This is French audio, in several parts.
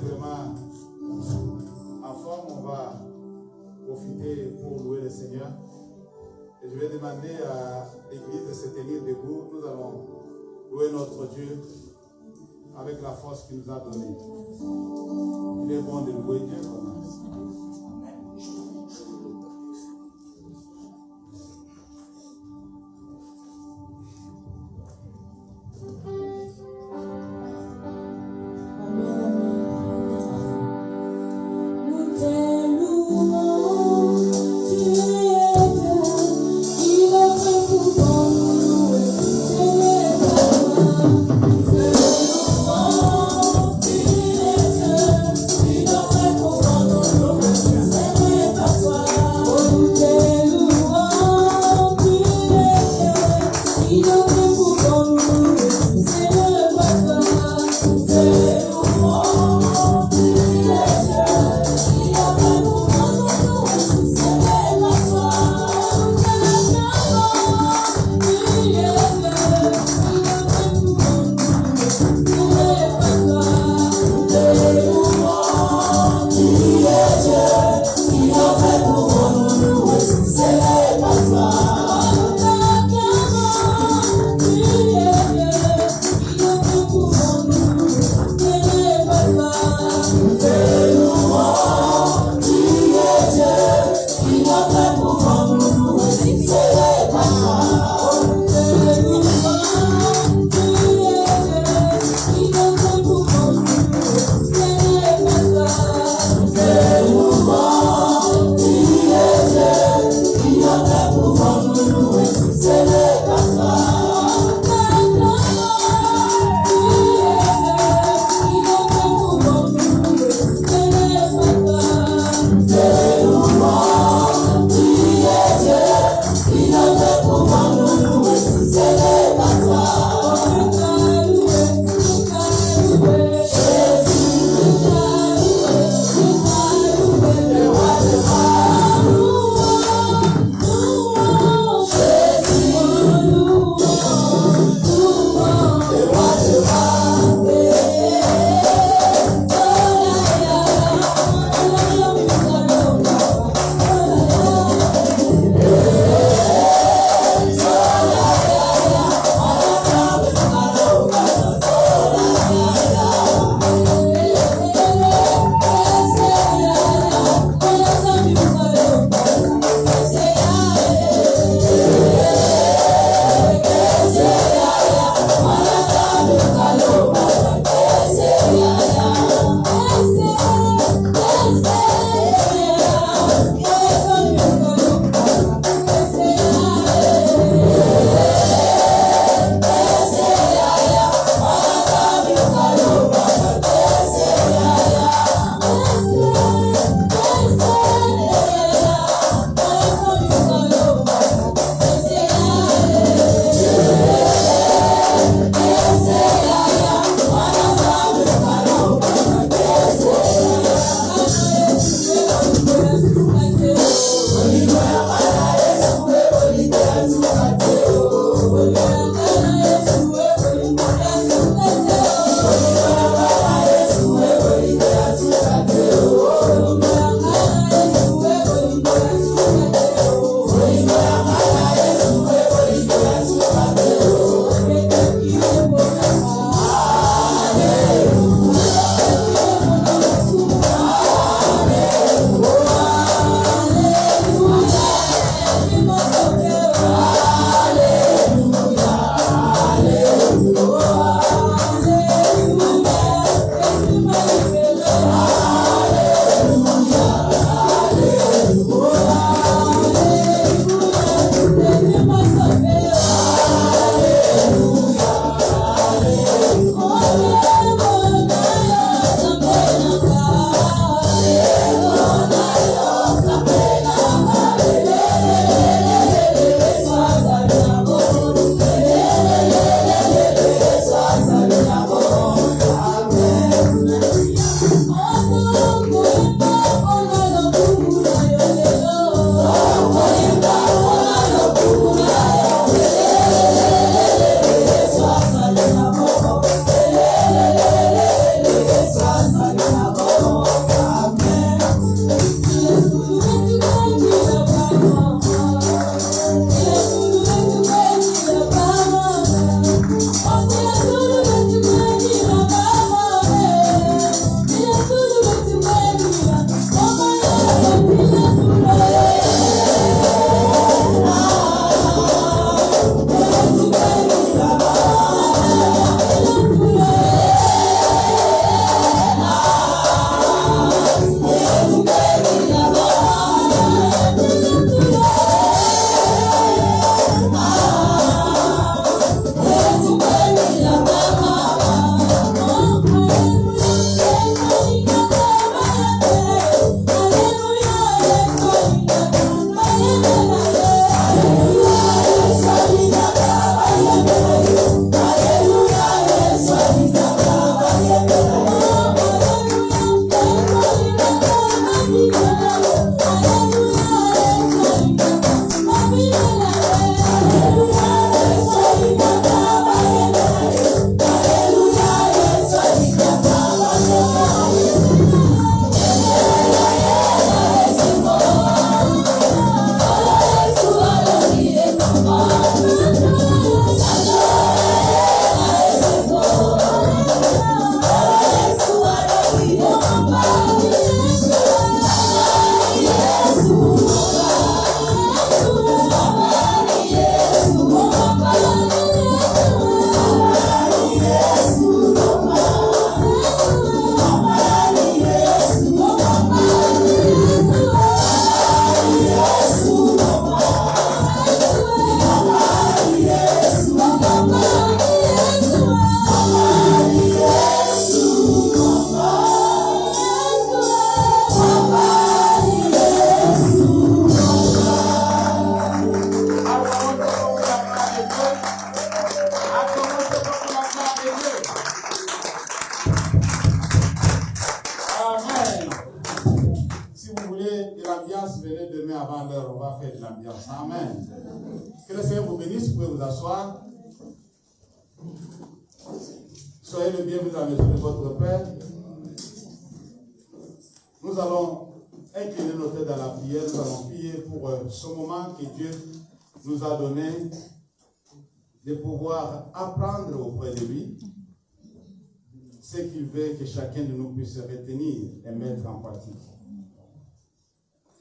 vraiment en forme, on va profiter pour louer le Seigneur. Et je vais demander à l'église de se tenir debout. Nous allons louer notre Dieu avec la force qu'il nous a donnée. Il est bon de louer Dieu comme ça. Oh, venez demain avant l'heure, on va faire de l'ambiance. Amen. Que le Seigneur vous bénisse, vous pouvez vous asseoir. Soyez le bienvenu dans la maison de votre Père. Nous allons incliner nos têtes dans la prière. Nous allons prier pour ce moment que Dieu nous a donné de pouvoir apprendre auprès de lui ce qu'il veut que chacun de nous puisse retenir et mettre en pratique.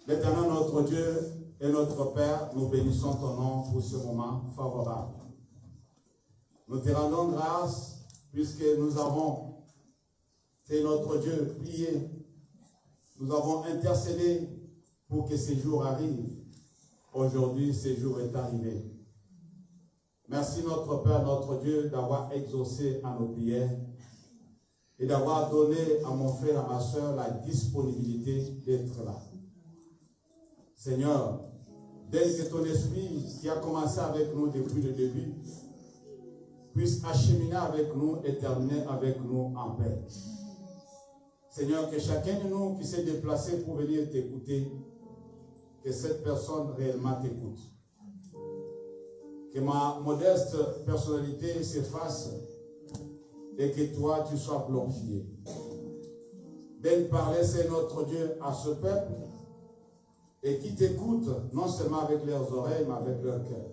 L'éternel notre Dieu et notre Père, nous bénissons ton nom pour ce moment favorable. Nous te rendons grâce puisque nous avons, c'est notre Dieu, prié. Nous avons intercédé pour que ce jour arrive. Aujourd'hui, ce jour est arrivé. Merci notre Père, notre Dieu, d'avoir exaucé à nos prières et d'avoir donné à mon frère, à ma soeur, la disponibilité d'être là. Seigneur, dès que ton esprit qui a commencé avec nous depuis le début, puisse acheminer avec nous et terminer avec nous en paix. Seigneur, que chacun de nous qui s'est déplacé pour venir t'écouter, que cette personne réellement t'écoute. Que ma modeste personnalité s'efface et que toi, tu sois glorifié. Ben parler, c'est notre Dieu, à ce peuple et qui t'écoute, non seulement avec leurs oreilles, mais avec leur cœur.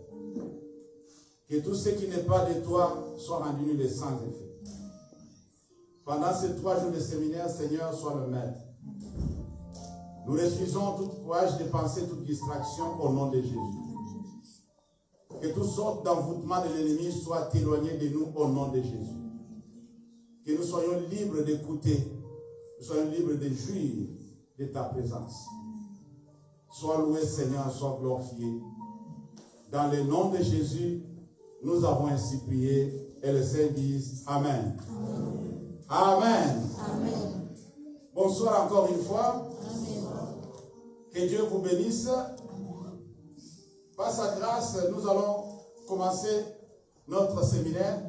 Que tout ce qui n'est pas de toi soit rendu nul et sans effet. Pendant ces 3 jours de séminaire, Seigneur, sois le maître. Nous refusons toute courage de penser, toute distraction au nom de Jésus. Que toutes sortes d'envoûtements de l'ennemi soient éloignés de nous au nom de Jésus. Que nous soyons libres d'écouter, nous soyons libres de jouir de ta présence. Sois loué, Seigneur, sois glorifié. Dans le nom de Jésus, nous avons ainsi prié et le Seigneur dit Amen. Amen. Amen. Bonsoir encore une fois. Amen. Que Dieu vous bénisse. Par sa grâce, nous allons commencer notre séminaire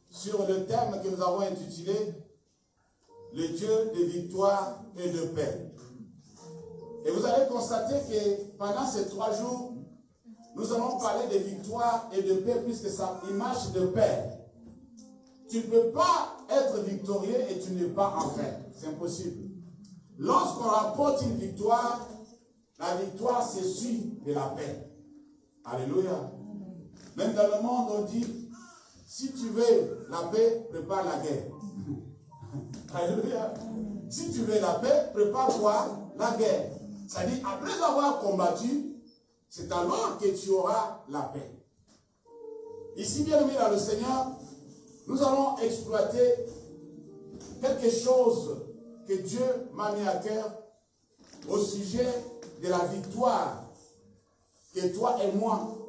sur le thème que nous avons intitulé Le Dieu de victoire et de paix. Et vous allez constater que pendant ces 3 jours, nous allons parler de victoire et de paix puisque ça image de paix. Tu ne peux pas être victorieux et tu n'es pas en paix. C'est impossible. Lorsqu'on remporte une victoire, la victoire s'essuie de la paix. Alléluia. Même dans le monde, on dit, si tu veux la paix, prépare la guerre. Alléluia. Si tu veux la paix, prépare quoi? La guerre. C'est-à-dire, après avoir combattu, c'est alors que tu auras la paix. Ici, bien aimé dans le Seigneur, nous allons exploiter quelque chose que Dieu m'a mis à cœur au sujet de la victoire que toi et moi,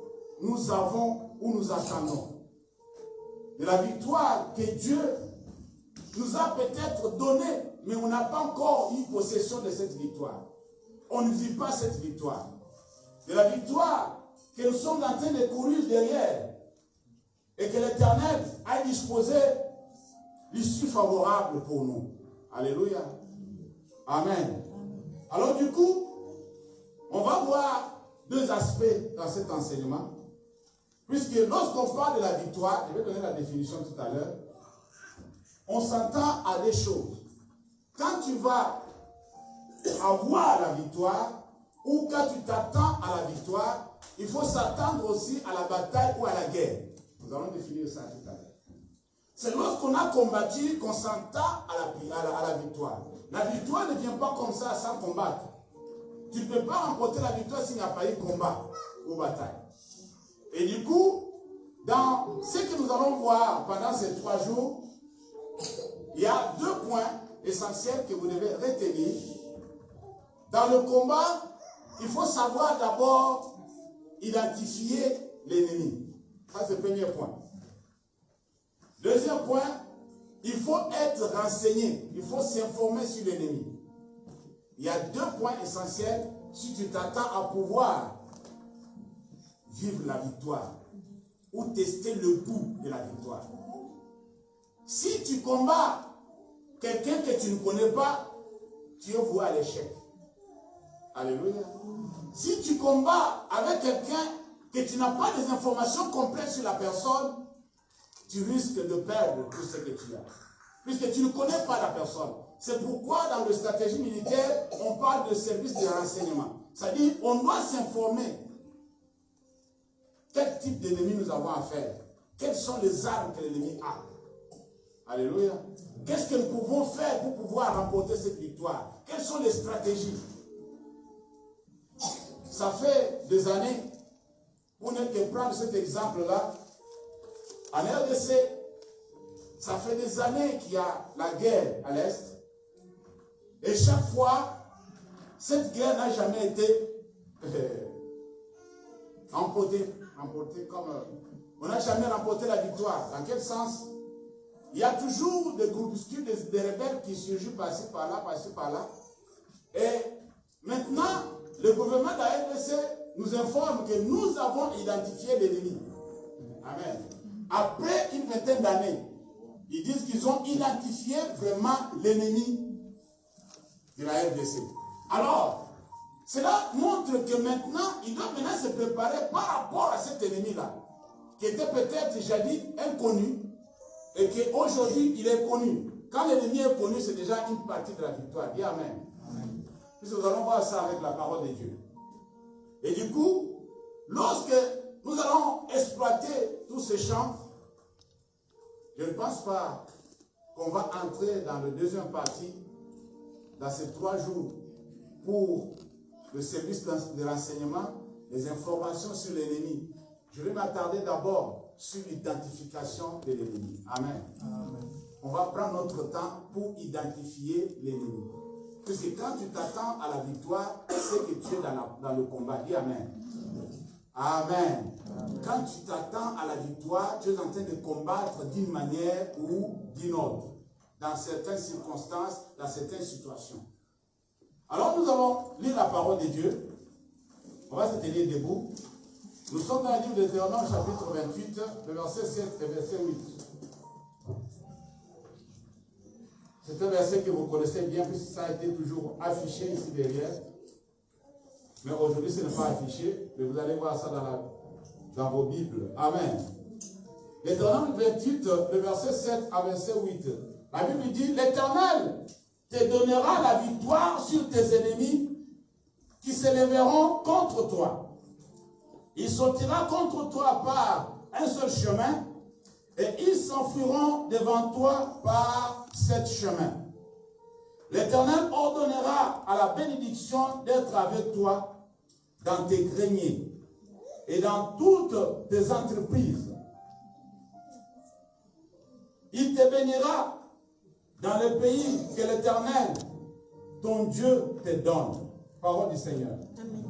nous avons ou nous attendons. De la victoire que Dieu nous a peut-être donnée, mais on n'a pas encore eu possession de cette victoire. On ne vit pas cette victoire. De la victoire que nous sommes en train de courir derrière et que l'Éternel a disposé l'issue favorable pour nous. Alléluia. Amen. Alors du coup, on va voir 2 aspects dans cet enseignement. Puisque lorsqu'on parle de la victoire, je vais donner la définition tout à l'heure, on s'entend à des choses. Quand tu vas avoir la victoire, ou quand tu t'attends à la victoire, il faut s'attendre aussi à la bataille ou à la guerre. Nous allons définir ça tout à l'heure. C'est lorsqu'on a combattu qu'on s'entend à la victoire. La victoire ne vient pas comme ça sans combattre. Tu ne peux pas remporter la victoire s'il n'y a pas eu combat ou bataille. Et du coup, dans ce que nous allons voir pendant ces 3 jours, il y a 2 points essentiels que vous devez retenir. Dans le combat, il faut savoir d'abord identifier l'ennemi. Ça, c'est le premier point. Deuxième point, il faut être renseigné. Il faut s'informer sur l'ennemi. Il y a 2 points essentiels si tu t'attends à pouvoir vivre la victoire ou tester le goût de la victoire. Si tu combats quelqu'un que tu ne connais pas, tu es voué à l'échec. Alléluia. Si tu combats avec quelqu'un que tu n'as pas des informations complètes sur la personne, tu risques de perdre tout ce que tu as. Puisque tu ne connais pas la personne. C'est pourquoi dans la stratégie militaire, on parle de service de renseignement. C'est-à-dire, on doit s'informer. Quel type d'ennemi nous avons à faire? Quelles sont les armes que l'ennemi a? Alléluia. Qu'est-ce que nous pouvons faire pour pouvoir remporter cette victoire? Quelles sont les stratégies? Ça fait des années, pour ne que prendre cet exemple-là, en RDC, ça fait des années qu'il y a la guerre à l'Est. Et chaque fois, cette guerre n'a jamais été emportée comme... on n'a jamais remporté la victoire. Dans quel sens? Il y a toujours des groupuscules, des rebelles qui surgissent par-ci, par-là, par-ci, par-là. Et maintenant, le gouvernement de la RDC nous informe que nous avons identifié l'ennemi. Amen. Après une vingtaine d'années, ils disent qu'ils ont identifié vraiment l'ennemi de la RDC. Alors, cela montre que maintenant, ils doivent maintenant se préparer par rapport à cet ennemi-là, qui était peut-être jadis inconnu, et qu'aujourd'hui, il est connu. Quand l'ennemi est connu, c'est déjà une partie de la victoire. Dis Amen. Amen. Puisque nous allons voir ça avec la parole de Dieu. Et du coup, lorsque nous allons exploiter tous ces champs, je ne pense pas qu'on va entrer dans la deuxième partie, dans ces 3 jours, pour le service de renseignement, les informations sur l'ennemi. Je vais m'attarder d'abord sur l'identification de l'ennemi. Amen. Amen. On va prendre notre temps pour identifier l'ennemi. Puisque quand tu t'attends à la victoire, c'est que tu es dans le combat. Dis Amen. Amen. Amen. Quand tu t'attends à la victoire, tu es en train de combattre d'une manière ou d'une autre, dans certaines circonstances, dans certaines situations. Alors nous allons lire la parole de Dieu. On va se tenir debout. Nous sommes dans le livre de Deutéronome, chapitre 28, le verset 7 et verset 8. C'est un verset que vous connaissez bien, puisque ça a été toujours affiché ici derrière. Mais aujourd'hui, ce n'est pas affiché, mais vous allez voir ça dans vos Bibles. Amen. Deutéronome 28, le verset 7 à verset 8. La Bible dit, l'Éternel te donnera la victoire sur tes ennemis qui se lèveront contre toi. Il sortira contre toi par un seul chemin et ils s'enfuiront devant toi par 7 chemins. L'Éternel ordonnera à la bénédiction d'être avec toi dans tes greniers et dans toutes tes entreprises. Il te bénira dans le pays que l'Éternel, ton Dieu, te donne. Parole du Seigneur. Amen.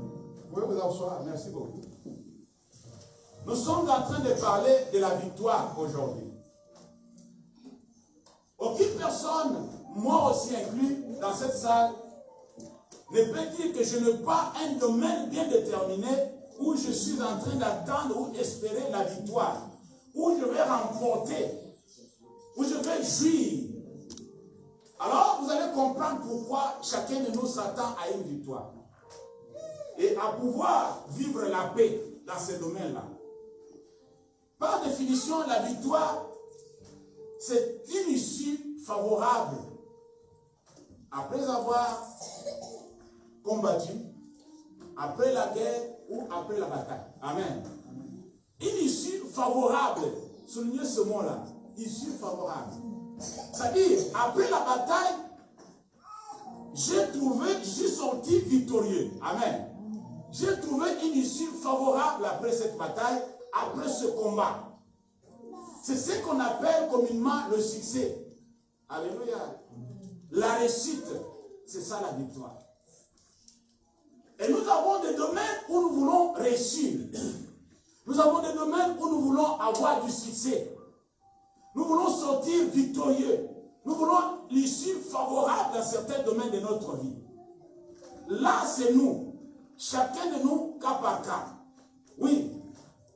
Vous pouvez vous asseoir. Merci beaucoup. Nous sommes en train de parler de la victoire aujourd'hui. Aucune personne, moi aussi inclus, dans cette salle, ne peut dire que je n'ai pas un domaine bien déterminé où je suis en train d'attendre ou espérer la victoire, où je vais remporter, où je vais jouir. Alors, vous allez comprendre pourquoi chacun de nous s'attend à une victoire. Et à pouvoir vivre la paix dans ces domaines-là. Par définition, la victoire, c'est une issue favorable. Après avoir combattu, après la guerre ou après la bataille. Amen. Une issue favorable. Soulignez ce mot-là. Issue favorable. C'est-à-dire, après la bataille, je suis sorti victorieux. Amen. J'ai trouvé une issue favorable après cette bataille, après ce combat. C'est ce qu'on appelle communément le succès. Alléluia. La réussite, c'est ça la victoire. Et nous avons des domaines où nous voulons réussir. Nous avons des domaines où nous voulons avoir du succès. Nous voulons sortir victorieux. Nous voulons l'issue favorable dans certains domaines de notre vie. Là, c'est nous. Chacun de nous, cas par cas. Oui,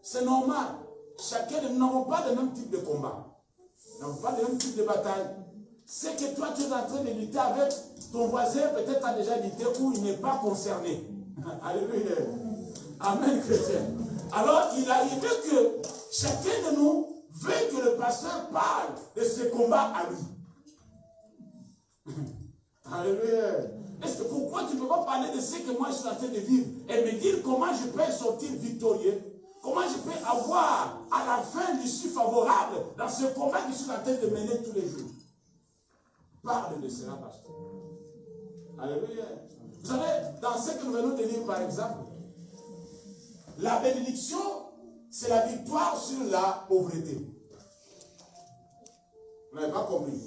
c'est normal. Chacun de nous n'avons pas le même type de combat. Nous n'avons pas le même type de bataille. C'est que toi, tu es en train de lutter avec ton voisin peut-être a déjà l'idée où il n'est pas concerné. Alléluia. Amen, chrétien. Alors, il arrivait que chacun de nous veut que le pasteur parle de ce combat à lui. Alléluia. Est-ce que pourquoi tu ne peux pas parler de ce que moi je suis en train de vivre et me dire comment je peux sortir victorieux? Comment je peux avoir à la fin l'issue favorable dans ce combat que je suis en train de mener tous les jours? Parle de cela, pasteur. Alléluia. Vous savez, dans ce que nous venons de lire, par exemple, la bénédiction, c'est la victoire sur la pauvreté. Vous n'avez pas compris.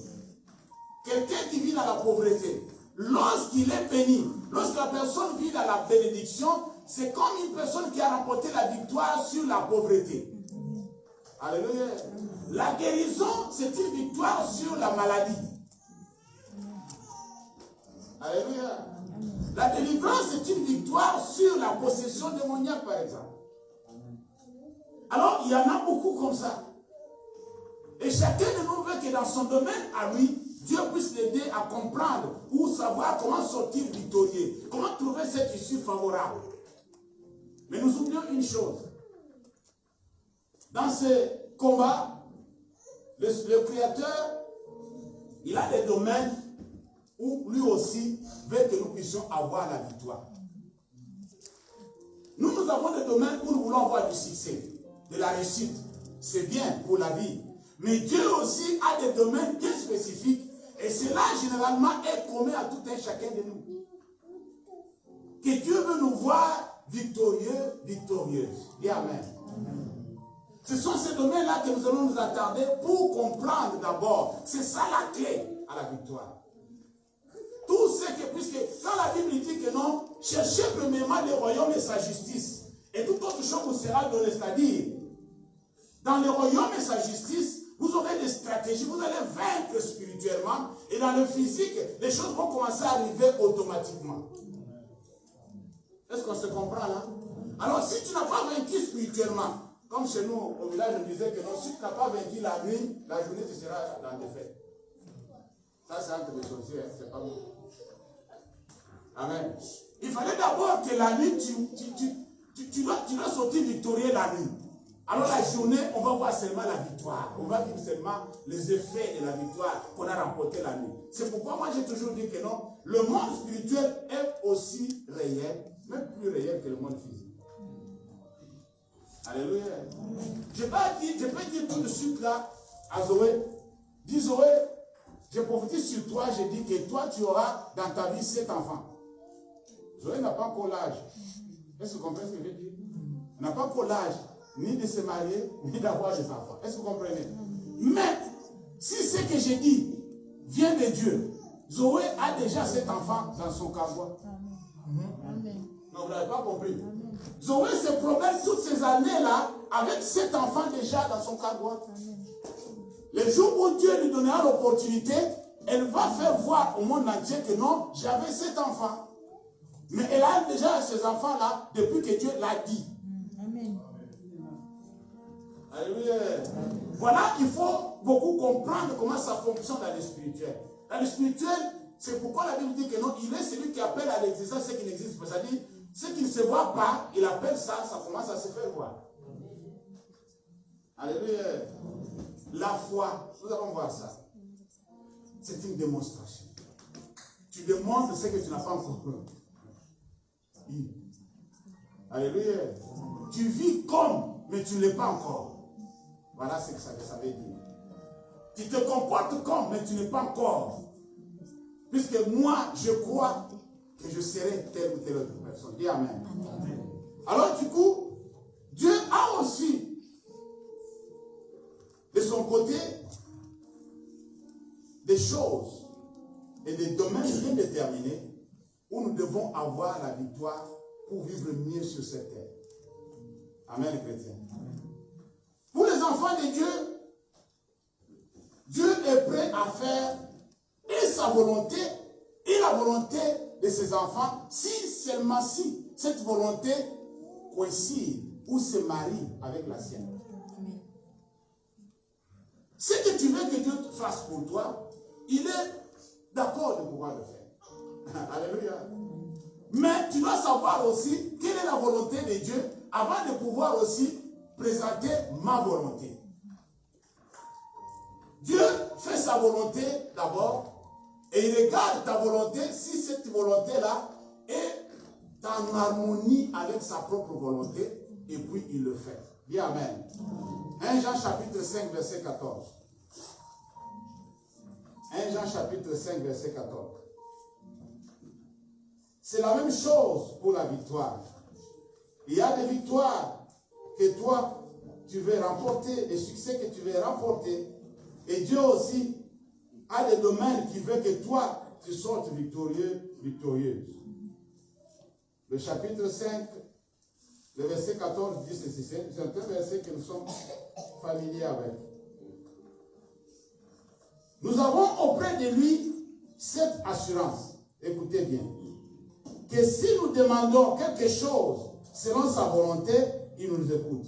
Quelqu'un qui vit dans la pauvreté, lorsqu'il est béni, lorsque la personne vit dans la bénédiction, c'est comme une personne qui a remporté la victoire sur la pauvreté. Alléluia. La guérison, c'est une victoire sur la maladie. Alléluia. La délivrance, c'est une victoire sur la possession démoniaque, par exemple. Alors, il y en a beaucoup comme ça. Et chacun de nous veut que dans son domaine à lui, Dieu puisse l'aider à comprendre ou savoir comment sortir victorieux, comment trouver cette issue favorable. Mais nous oublions une chose. Dans ce combat, le Créateur, il a des domaines où lui aussi veut que nous puissions avoir la victoire. Nous avons des domaines où nous voulons avoir du succès, de la réussite. C'est bien pour la vie. Mais Dieu aussi a des domaines bien spécifiques. Et cela, généralement, est commun à tout un chacun de nous. Que Dieu veut nous voir victorieux, victorieuses. Dis Amen. Ce sont ces domaines-là que nous allons nous attarder pour comprendre d'abord. C'est ça la clé à la victoire. Tout ce que, puisque quand la Bible dit que non, cherchez premièrement le royaume et sa justice. Et toute autre chose vous sera donnée, c'est-à-dire, dans le royaume et sa justice, vous aurez des stratégies, vous allez vaincre spirituellement, et dans le physique, les choses vont commencer à arriver automatiquement. Est-ce qu'on se comprend là? Alors si tu n'as pas vaincu spirituellement, comme chez nous au village, je disais que non, si tu n'as pas vaincu la nuit, la journée tu seras dans des faits. Ça c'est entre les sorciers, c'est pas bon. Amen. Il fallait d'abord que la nuit, tu dois sortir victorieux la nuit. Alors la journée, on va voir seulement la victoire. On va vivre seulement les effets de la victoire qu'on a remporté la nuit. C'est pourquoi moi j'ai toujours dit que non, le monde spirituel est aussi réel, même plus réel que le monde physique. Alléluia. Je peux dire tout de suite là à Zoé, dis Zoé, je prophétise sur toi, je dis que toi tu auras dans ta vie 7 enfants. Zoé n'a pas encore l'âge. Est-ce que vous comprenez ce que je veux dire? Elle n'a pas encore l'âge ni de se marier, ni d'avoir des enfants. Est-ce que vous comprenez? Mais, si ce que j'ai dit vient de Dieu, Zoé a déjà 7 enfants dans son cargo. Non, vous n'avez pas compris. Zoé se promène toutes ces années-là avec 7 enfants déjà dans son cargo. Le jour où Dieu lui donnera l'opportunité, elle va faire voir au monde entier que non, j'avais 7 enfants. Mais elle a déjà ces enfants-là depuis que Dieu l'a dit. Amen. Alléluia. Voilà, il faut beaucoup comprendre comment ça fonctionne dans le spirituel. Dans le spirituel, c'est pourquoi la Bible dit que non, il est celui qui appelle à l'existence ce qui n'existe pas. C'est-à-dire, ce qui ne se voit pas, il appelle ça, ça commence à se faire voir. Alléluia. La foi, nous allons voir ça. C'est une démonstration. Tu démontres ce que tu n'as pas encore vu. Alléluia. Tu vis comme, mais tu ne l'es pas encore. Voilà ce que ça veut dire. Tu te comportes comme, mais tu n'es pas encore. Puisque moi, je crois que je serai telle ou telle autre personne. Dis Amen. Amen. Alors du coup, Dieu a aussi, de son côté, des choses et des domaines bien déterminés où nous devons avoir la victoire pour vivre mieux sur cette terre. Amen, les chrétiens. Pour les enfants de Dieu, Dieu est prêt à faire et sa volonté et la volonté de ses enfants, si seulement si cette volonté coïncide ou se marie avec la sienne. Ce que tu veux que Dieu fasse pour toi, il est d'accord de pouvoir le faire. Alléluia. Mais tu dois savoir aussi quelle est la volonté de Dieu avant de pouvoir aussi présenter ma volonté. Dieu fait sa volonté d'abord et il regarde ta volonté si cette volonté-là est en harmonie avec sa propre volonté et puis il le fait. Dis Amen. 1 Jean chapitre 5 verset 14. 1 Jean chapitre 5 verset 14. C'est la même chose pour la victoire. Il y a des victoires que toi, tu veux remporter, des succès que tu veux remporter. Et Dieu aussi a des domaines qui veut que toi, tu sortes victorieux, victorieuse. Le chapitre 5, le verset 14 dit ceci. C'est un verset que nous sommes familiers avec. Nous avons auprès de lui cette assurance. Écoutez bien. Que si nous demandons quelque chose selon sa volonté, il nous écoute.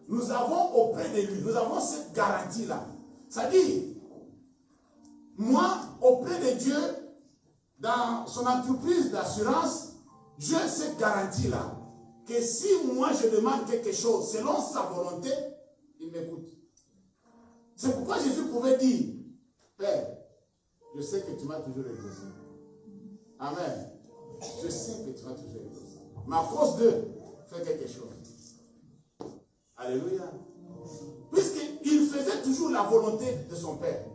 Nous avons auprès de lui, nous avons cette garantie-là. C'est-à-dire, moi, auprès de Dieu, dans son entreprise d'assurance, j'ai cette garantie-là. Que si moi je demande quelque chose selon sa volonté, il m'écoute. C'est pourquoi Jésus pouvait dire, Père, je sais que tu m'as toujours exaucé. Amen. Je sais que tu m'as toujours exaucé. Mais à cause d'eux, fais quelque chose. Alléluia. Puisqu'il faisait toujours la volonté de son Père.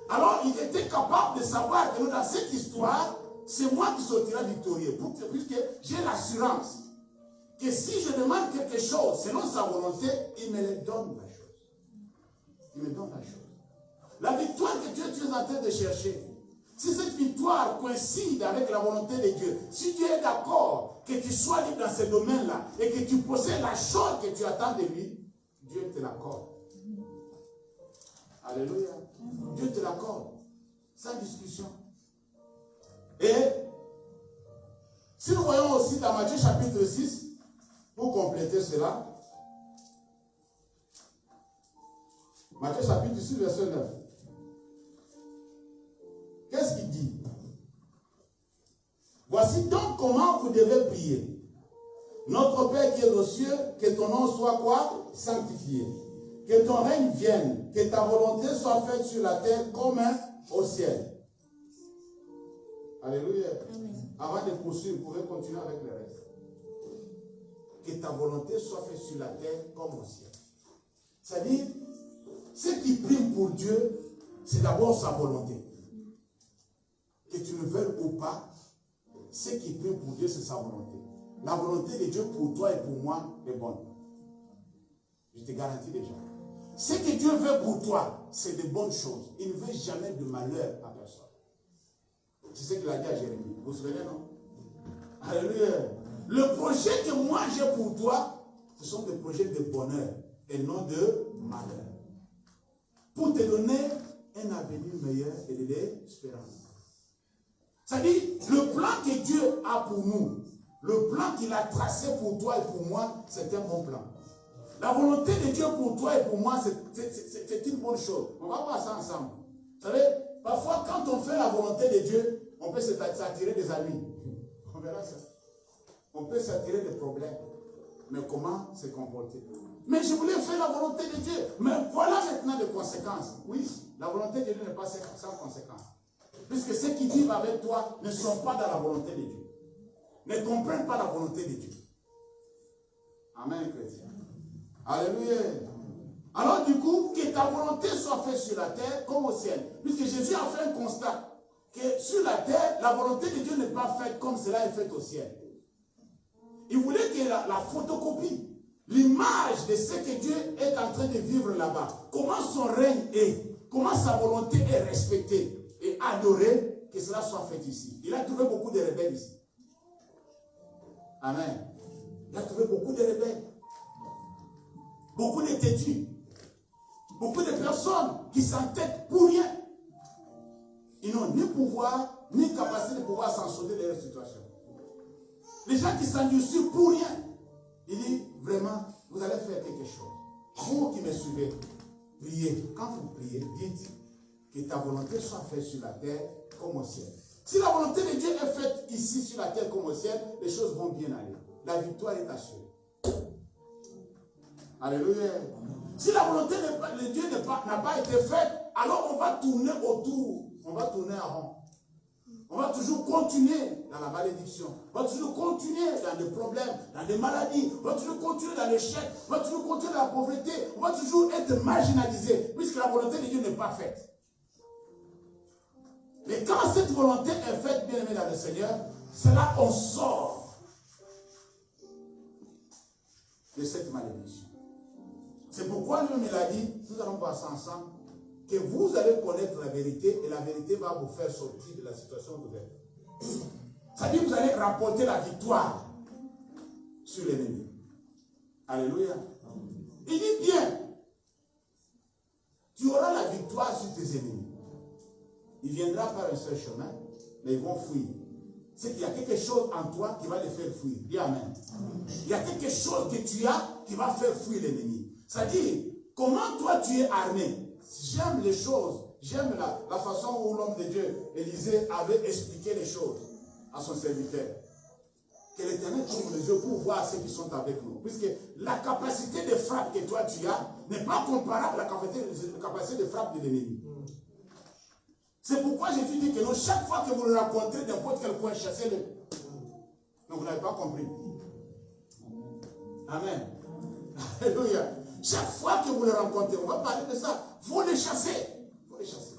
Alors il était capable de savoir que dans cette histoire, c'est moi qui sortirai victorieux. Puisque j'ai l'assurance que si je demande quelque chose selon sa volonté, il me le donne la chose. Il me donne la chose. La victoire que tu es en train de chercher, si cette victoire coïncide avec la volonté de Dieu, si Dieu est d'accord que tu sois libre dans ce domaine-là et que tu possèdes la chose que tu attends de lui, Dieu te l'accorde. Alléluia. Dieu te l'accorde. Sans discussion. Et si nous voyons aussi dans Matthieu chapitre 6, pour compléter cela, Matthieu chapitre 6, verset 9. Qu'est-ce qu'il dit? Voici donc comment vous devez prier. Notre Père qui est aux cieux, que ton nom soit quoi? Sanctifié. Que ton règne vienne, que ta volonté soit faite sur la terre comme au ciel. Alléluia. Avant de poursuivre, vous pouvez continuer avec le reste. Que ta volonté soit faite sur la terre comme au ciel. C'est-à-dire, ce qui prime pour Dieu, c'est d'abord sa volonté. Que tu le veuilles ou pas, ce qui prime pour Dieu, c'est sa volonté. La volonté de Dieu pour toi et pour moi est bonne. Je te garantis déjà. Ce que Dieu veut pour toi, c'est de bonnes choses. Il ne veut jamais de malheur à personne. C'est ce qu'il a dit à Jérémie. Vous vous souvenez, non? Alléluia. Le projet que moi j'ai pour toi, ce sont des projets de bonheur et non de malheur. Pour te donner un avenir meilleur et de l'espérance. C'est-à-dire, le plan que Dieu a pour nous, le plan qu'il a tracé pour toi et pour moi, c'est un bon plan. La volonté de Dieu pour toi et pour moi, c'est une bonne chose. On va voir ça ensemble. Vous savez, parfois, quand on fait la volonté de Dieu, on peut s'attirer des amis. On verra ça. On peut s'attirer des problèmes. Mais comment se comporter? Mais je voulais faire la volonté de Dieu. Mais voilà maintenant les conséquences. Oui, la volonté de Dieu n'est pas sans conséquences. Puisque ceux qui vivent avec toi ne sont pas dans la volonté de Dieu. Ne comprennent pas la volonté de Dieu. Amen, chrétien. Alléluia. Alors du coup, que ta volonté soit faite sur la terre comme au ciel. Puisque Jésus a fait un constat. Que sur la terre, la volonté de Dieu n'est pas faite comme cela est fait au ciel. Il voulait que la photocopie, l'image de ce que Dieu est en train de vivre là-bas, comment son règne est, comment sa volonté est respectée et adorée, que cela soit fait ici. Il a trouvé beaucoup de rebelles ici. Amen. Il a trouvé beaucoup de rebelles. Beaucoup de têtus. Beaucoup de personnes qui s'entêtent pour rien. Ils n'ont ni pouvoir, ni capacité de pouvoir s'en sauver de leur situation. Les gens qui s'endurcissent pour rien. Il dit, vraiment, vous allez faire quelque chose. Vous qui me suivez, priez. Quand vous priez, dites que ta volonté soit faite sur la terre comme au ciel. Si la volonté de Dieu est faite ici sur la terre comme au ciel, les choses vont bien aller. La victoire est assurée. Alléluia. Si la volonté de Dieu n'a pas été faite, alors on va tourner autour. On va tourner en rond. On va toujours continuer dans la malédiction. On va toujours continuer dans des problèmes, dans des maladies. On va toujours continuer dans l'échec. On va toujours continuer dans la pauvreté. On va toujours être marginalisé puisque la volonté de Dieu n'est pas faite. Mais quand cette volonté est faite, bien aimé dans le Seigneur, c'est là qu'on sort de cette malédiction. C'est pourquoi lui-même il a dit, nous allons voir ça ensemble, que vous allez connaître la vérité et la vérité va vous faire sortir de la situation où vous êtes. C'est-à-dire que vous allez rapporter la victoire sur l'ennemi. Alléluia. Il dit bien, tu auras la victoire sur tes ennemis. Il viendra par un seul chemin, mais ils vont fuir. C'est qu'il y a quelque chose en toi qui va les faire fuir. Dis Amen. Il y a quelque chose que tu as qui va faire fuir l'ennemi. C'est-à-dire, comment toi tu es armé? J'aime les choses, j'aime la façon où l'homme de Dieu, Élisée, avait expliqué les choses à son serviteur. Que l'Éternel ouvre les yeux pour voir ceux qui sont avec nous. Puisque la capacité de frappe que toi tu as n'est pas comparable à la capacité de frappe de l'ennemi. C'est pourquoi j'ai dit que non, chaque fois que vous le rencontrez n'importe quel point, chassez-le. Donc vous n'avez pas compris. Amen. Alléluia. Chaque fois que vous le rencontrez, on va parler de ça. Il faut les chasser. Il faut les chasser.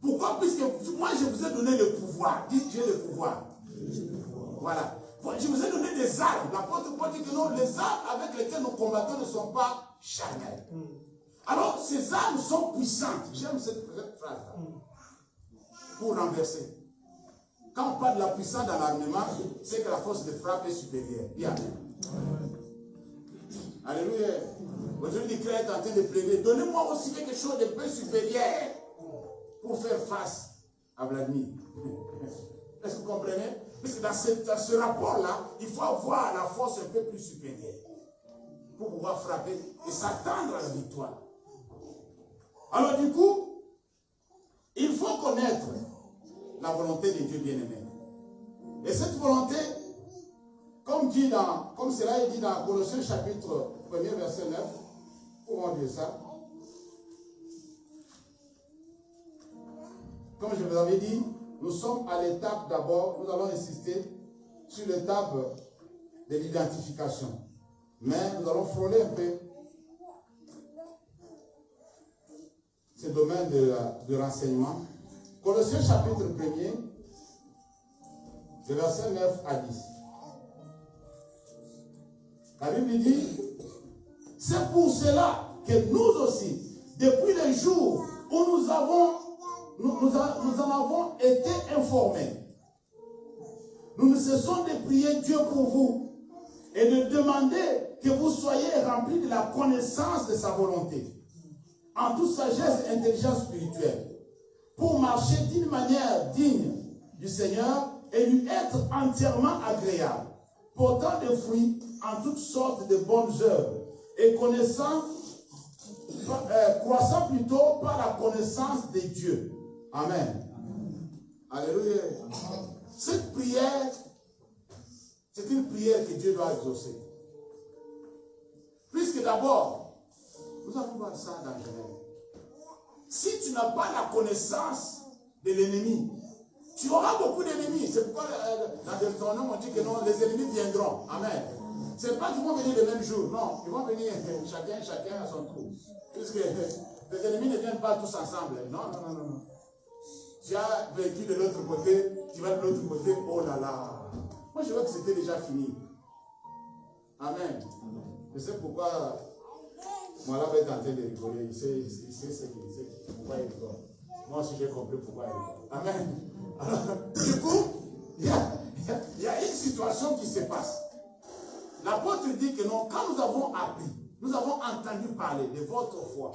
Pourquoi? Puisque moi, je vous ai donné le pouvoir. Dites, j'ai le pouvoir. Voilà. Je vous ai donné des armes. L'apôtre Paul dit que non, les armes avec lesquelles nos combattants ne sont pas charnels. Alors, ces armes sont puissantes. J'aime cette phrase-là. Pour renverser. Quand on parle de la puissance dans l'armement, c'est que la force de frappe est supérieure. Bien. Alléluia. Aujourd'hui, le Christ est en train de plaider. Donnez-moi aussi quelque chose de peu supérieur pour faire face à Vladimir. Est-ce que vous comprenez? Parce que dans ce rapport-là, il faut avoir la force un peu plus supérieure pour pouvoir frapper et s'attendre à la victoire. Alors du coup, il faut connaître la volonté de Dieu bien-aimé. Et cette volonté, comme cela est dit dans Colossiens chapitre 1er verset 9, comment dire ça? Comme je vous avais dit, nous sommes à l'étape d'abord, nous allons insister sur l'étape de l'identification. Mais nous allons frôler un peu ce domaine de renseignement. Colossiens chapitre 1er, de verset 9 à 10. La Bible dit, c'est pour cela que nous aussi, depuis le jour où nous en avons été informés, nous ne cessons de prier Dieu pour vous et de demander que vous soyez remplis de la connaissance de sa volonté, en toute sagesse et intelligence spirituelle, pour marcher d'une manière digne du Seigneur et lui être entièrement agréable, portant des fruits en toutes sortes de bonnes œuvres et croissant plutôt par la connaissance de Dieu. Amen. Alléluia. Cette prière, c'est une prière que Dieu doit exaucer. Puisque d'abord, nous allons voir ça dans Genèse. Si tu n'as pas la connaissance de l'ennemi, tu auras beaucoup d'ennemis. C'est pourquoi dans Deutéronome on dit que non, les ennemis viendront. Amen. Ce n'est pas qu'ils vont venir le même jour. Non, ils vont venir chacun à son tour. Puisque les ennemis ne viennent pas tous ensemble. Non. Tu as vécu de l'autre côté, tu vas de l'autre côté, oh là là. Moi je vois que c'était déjà fini. Amen. Je sais pourquoi moi là est en train de rigoler. Il sait pourquoi il rigole. Moi aussi j'ai compris pourquoi il rigole. Amen. Alors, du coup, il y a une situation qui se passe. L'apôtre dit que non, quand nous avons appris, nous avons entendu parler de votre foi,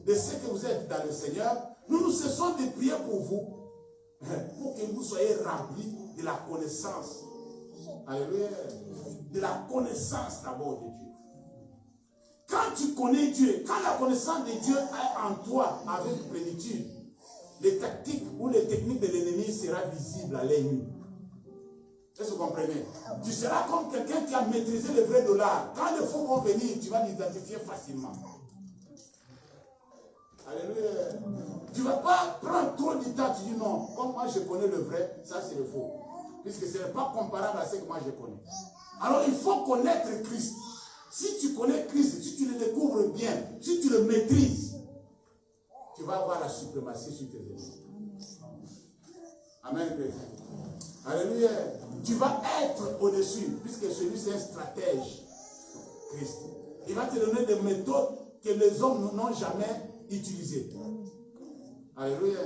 de ce que vous êtes dans le Seigneur, nous cessons de prier pour vous, pour que vous soyez remplis de la connaissance. Alléluia. De la connaissance d'abord de Dieu. Quand tu connais Dieu, quand la connaissance de Dieu est en toi avec plénitude, les tactiques ou les techniques de l'ennemi seront visibles à l'œil nu. Est-ce que vous comprenez? Tu seras comme quelqu'un qui a maîtrisé le vrai dollar. Quand les faux vont venir, tu vas l'identifier facilement. Alléluia. Tu ne vas pas prendre trop de temps, tu dis non, comme moi je connais le vrai, ça c'est le faux. Puisque ce n'est pas comparable à ce que moi je connais. Alors il faut connaître Christ. Si tu connais Christ, si tu le découvres bien, si tu le maîtrises, tu vas avoir la suprématie sur tes ennemis. Amen. Alléluia. Tu vas être au-dessus, puisque celui c'est un stratège. Christ. Il va te donner des méthodes que les hommes n'ont jamais utilisées. Alléluia.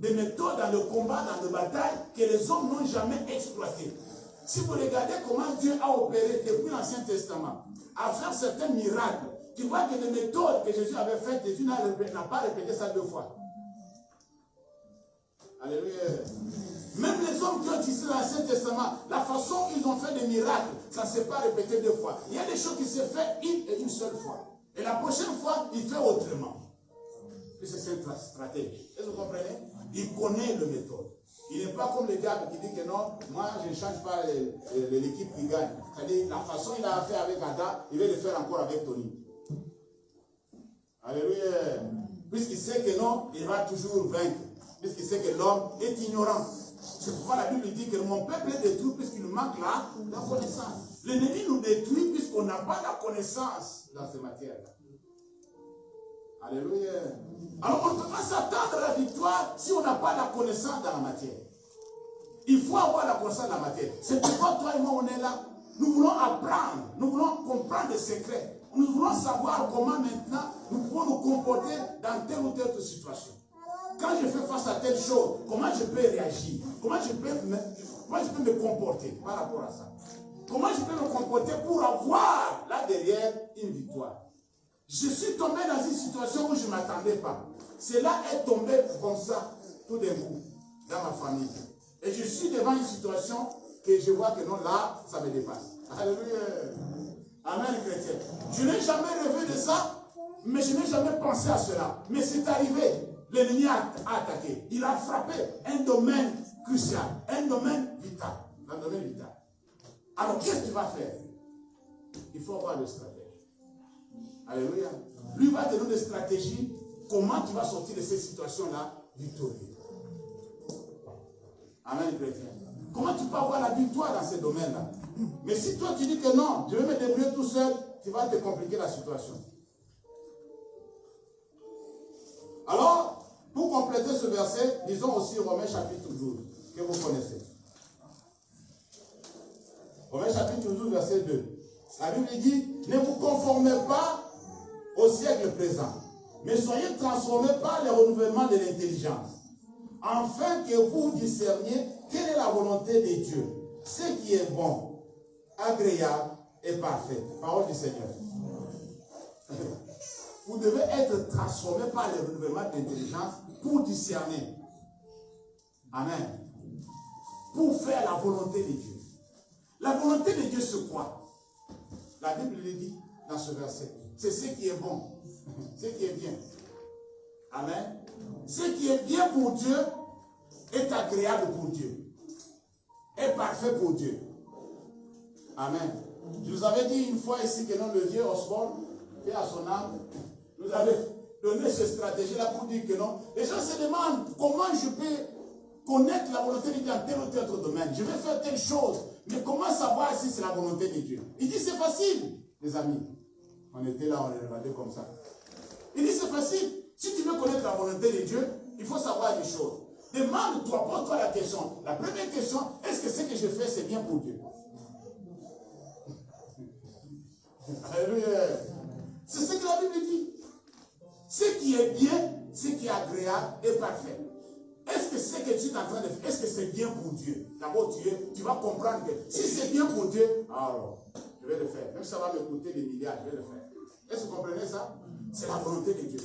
Des méthodes dans le combat, dans les batailles, que les hommes n'ont jamais exploitées. Si vous regardez comment Dieu a opéré depuis l'Ancien Testament, à faire certains miracles, tu vois que les méthodes que Jésus avait faites, Jésus n'a pas répété ça 2 fois. Alléluia. Même les hommes qui ont utilisé l'Ancien Testament, la façon qu'ils ont fait des miracles, ça ne s'est pas répété 2 fois. Il y a des choses qui se font une seule fois. Et la prochaine fois, il fait autrement. Puisque c'est un stratège. Est-ce que vous comprenez? Il connaît le méthode. Il n'est pas comme le diable qui dit que non, moi je ne change pas l'équipe qui gagne. C'est-à-dire, la façon qu'il a fait avec Adam, il va le faire encore avec Tony. Alléluia. Puisqu'il sait que non, il va toujours vaincre. Puisqu'il sait que l'homme est ignorant. C'est pourquoi la Bible dit que mon peuple est détruit puisqu'il nous manque la connaissance. L'ennemi nous détruit puisqu'on n'a pas la connaissance dans ces matières-là. Alléluia. Alors on ne peut pas s'attendre à la victoire si on n'a pas la connaissance dans la matière. Il faut avoir la connaissance dans la matière. C'est pourquoi toi et moi on est là. Nous voulons apprendre, nous voulons comprendre des secrets. Nous voulons savoir comment maintenant nous pouvons nous comporter dans telle ou telle situation. Quand je fais face à telle chose, comment je peux réagir? Comment je peux me comporter par rapport à ça? Comment je peux me comporter pour avoir là derrière une victoire? Je suis tombé dans une situation où je ne m'attendais pas. Cela est tombé comme ça, tout d'un coup, dans ma famille. Et je suis devant une situation que je vois que non, là, ça me dépasse. Alléluia. Amen, chrétien. Je n'ai jamais rêvé de ça, mais je n'ai jamais pensé à cela. Mais c'est arrivé. L'ennemi a attaqué. Il a frappé un domaine crucial, un domaine vital. Un domaine vital. Alors, qu'est-ce que tu vas faire? Il faut avoir le stratège. Alléluia. Lui va te donner des stratégies. Comment tu vas sortir de ces situations-là victorieux. Amen, chrétien. Comment tu peux avoir la victoire dans ces domaines-là? Mais si toi tu dis que non, je vais me débrouiller tout seul, tu vas te compliquer la situation. Alors, pour compléter ce verset, lisons aussi Romains chapitre 12, que vous connaissez. Romains chapitre 12, verset 2. La Bible dit, ne vous conformez pas au siècle présent, mais soyez transformés par le renouvellement de l'intelligence, afin que vous discerniez quelle est la volonté de Dieu, ce qui est bon, agréable et parfait. Parole du Seigneur. Vous devez être transformés par le renouvellement d'intelligence pour discerner. Amen. Pour faire la volonté de Dieu. La volonté de Dieu, c'est quoi? La Bible le dit dans ce verset. C'est ce qui est bon, ce qui est bien. Amen. Ce qui est bien pour Dieu est agréable pour Dieu. Est parfait pour Dieu. Amen. Je vous avais dit une fois ici que non, le vieux Osborne, fait à son âme, nous avait donné cette stratégie-là pour dire que non. Les gens se demandent comment je peux connaître la volonté de Dieu dans tel ou tel autre domaine. Je vais faire telle chose, mais comment savoir si c'est la volonté de Dieu? Il dit c'est facile, les amis. On était là, on les regardait comme ça. Il dit c'est facile. Si tu veux connaître la volonté de Dieu, il faut savoir des choses. Demande-toi, pose-toi la question. La première question, est-ce que ce que je fais, c'est bien pour Dieu? Alléluia. C'est ce que la Bible dit. Ce qui est bien, ce qui est agréable et parfait. Est-ce que ce que tu es en train de faire, est-ce que c'est bien pour Dieu? D'abord, tu vas comprendre que si c'est bien pour Dieu, alors, je vais le faire. Même si ça va me coûter des milliards, je vais le faire. Est-ce que vous comprenez ça? C'est la volonté de Dieu.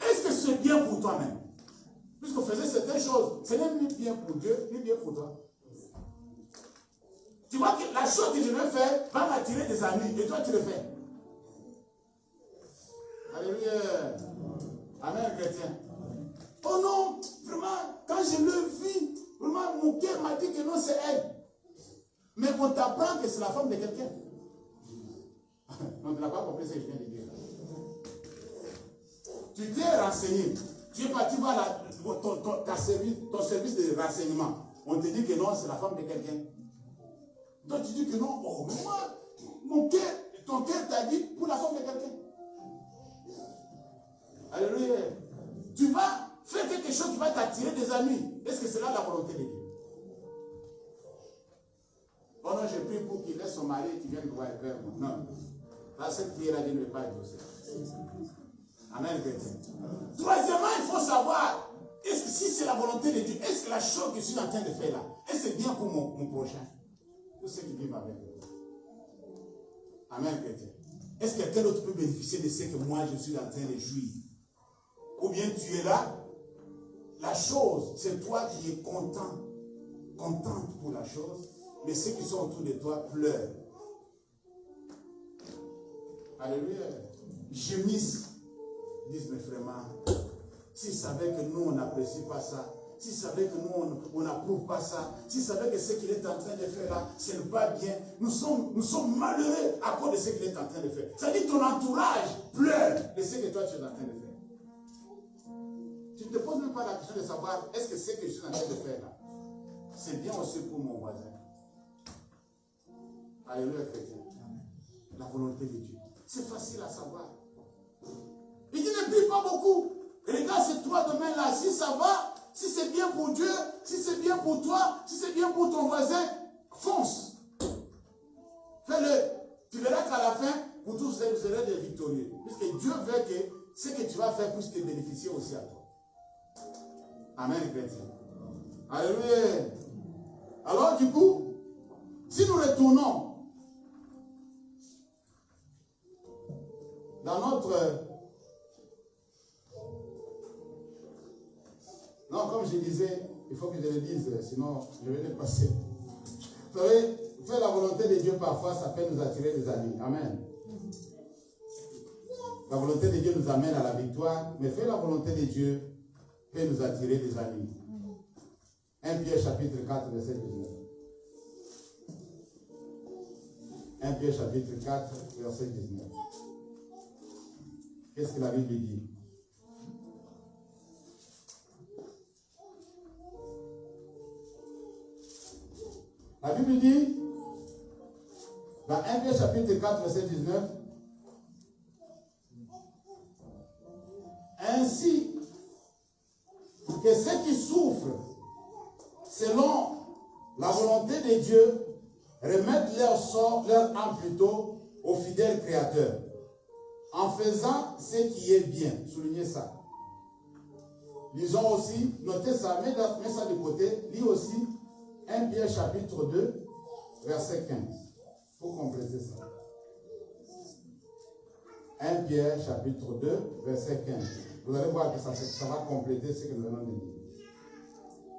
Est-ce que c'est bien pour toi-même? Puisqu'on faisait certaines choses, ce n'est ni bien pour Dieu, ni bien pour toi. Tu vois que la chose que je vais faire va m'attirer des amis, et toi tu le fais. Alléluia. Amen, chrétien. Oh non, vraiment, quand je l'ai vue, vraiment, mon cœur m'a dit que non, c'est elle. Mais on t'apprend que c'est la femme de quelqu'un. Non, tu n'as pas compris ce que je viens de dire. Tu t'es renseigné. Tu es parti voir ton service de renseignement. On te dit que non, c'est la femme de quelqu'un. Toi, tu dis que non. Oh, mais moi, ton cœur t'a dit pour la femme de quelqu'un. Alléluia. Tu vas faire quelque chose qui va t'attirer des amis. Est-ce que c'est là la volonté de Dieu? Oh non, j'ai pris pour qu'il laisse son mari et qu'il vienne voir le père. Non. Là, cette prière-là, Dieu ne veut pas exaucer. Amen. Troisièmement, il faut savoir, est-ce que si c'est la volonté de Dieu, est-ce que la chose que je suis en train de faire là, est-ce que c'est bien pour mon prochain? Tous ceux qui vivent avec moi. Amen, chrétien. Est-ce que quelqu'un d'autre peut bénéficier de ce que moi je suis en train de jouir? Ou bien tu es là, la chose, c'est toi qui es content, contente pour la chose, mais ceux qui sont autour de toi pleurent. Alléluia. Gémissent, disent mes frères, s'ils savaient que nous on n'apprécie pas ça, s'ils savaient que nous on n'approuve pas ça, s'ils savaient que ce qu'il est en train de faire là, ce n'est pas bien, nous sommes malheureux à cause de ce qu'il est en train de faire. C'est-à-dire que ton entourage pleure de ce que toi tu es en train de faire. Tu ne te poses même pas la question de savoir est-ce que ce que je suis en train de faire là, c'est bien aussi pour mon voisin. Alléluia, chrétien. La volonté de Dieu. C'est facile à savoir. Il dit ne prie pas beaucoup. Regarde ces trois domaines là. Si ça va, si c'est bien pour Dieu, si c'est bien pour toi, si c'est bien pour ton voisin, fonce. Fais-le. Tu verras qu'à la fin, vous tous vous serez des victorieux. Puisque Dieu veut que ce que tu vas faire puisse te bénéficier aussi à toi. Amen, chrétien. Alléluia. Alors du coup, si nous retournons dans notre... Non, comme je disais, il faut que je le dise, sinon je vais le passer. Vous savez, faire la volonté de Dieu parfois, ça peut nous attirer des amis. Amen. La volonté de Dieu nous amène à la victoire, mais faire la volonté de Dieu peut nous attirer des amis. 1 Pierre chapitre 4, verset 19. 1 Pierre chapitre 4, verset 19. Qu'est-ce que la Bible dit? La Bible dit, dans 1 Pierre chapitre 4, verset 19, ainsi que ceux qui souffrent selon la volonté de Dieu remettent leur sort, leur âme plutôt au fidèle Créateur, en faisant ce qui est bien. Soulignez ça. Lisons aussi, notez ça, mets ça de côté, lis aussi 1 Pierre chapitre 2, verset 15. Il faut compléter ça. 1 Pierre chapitre 2, verset 15. Vous allez voir que ça va compléter ce que nous venons de dire.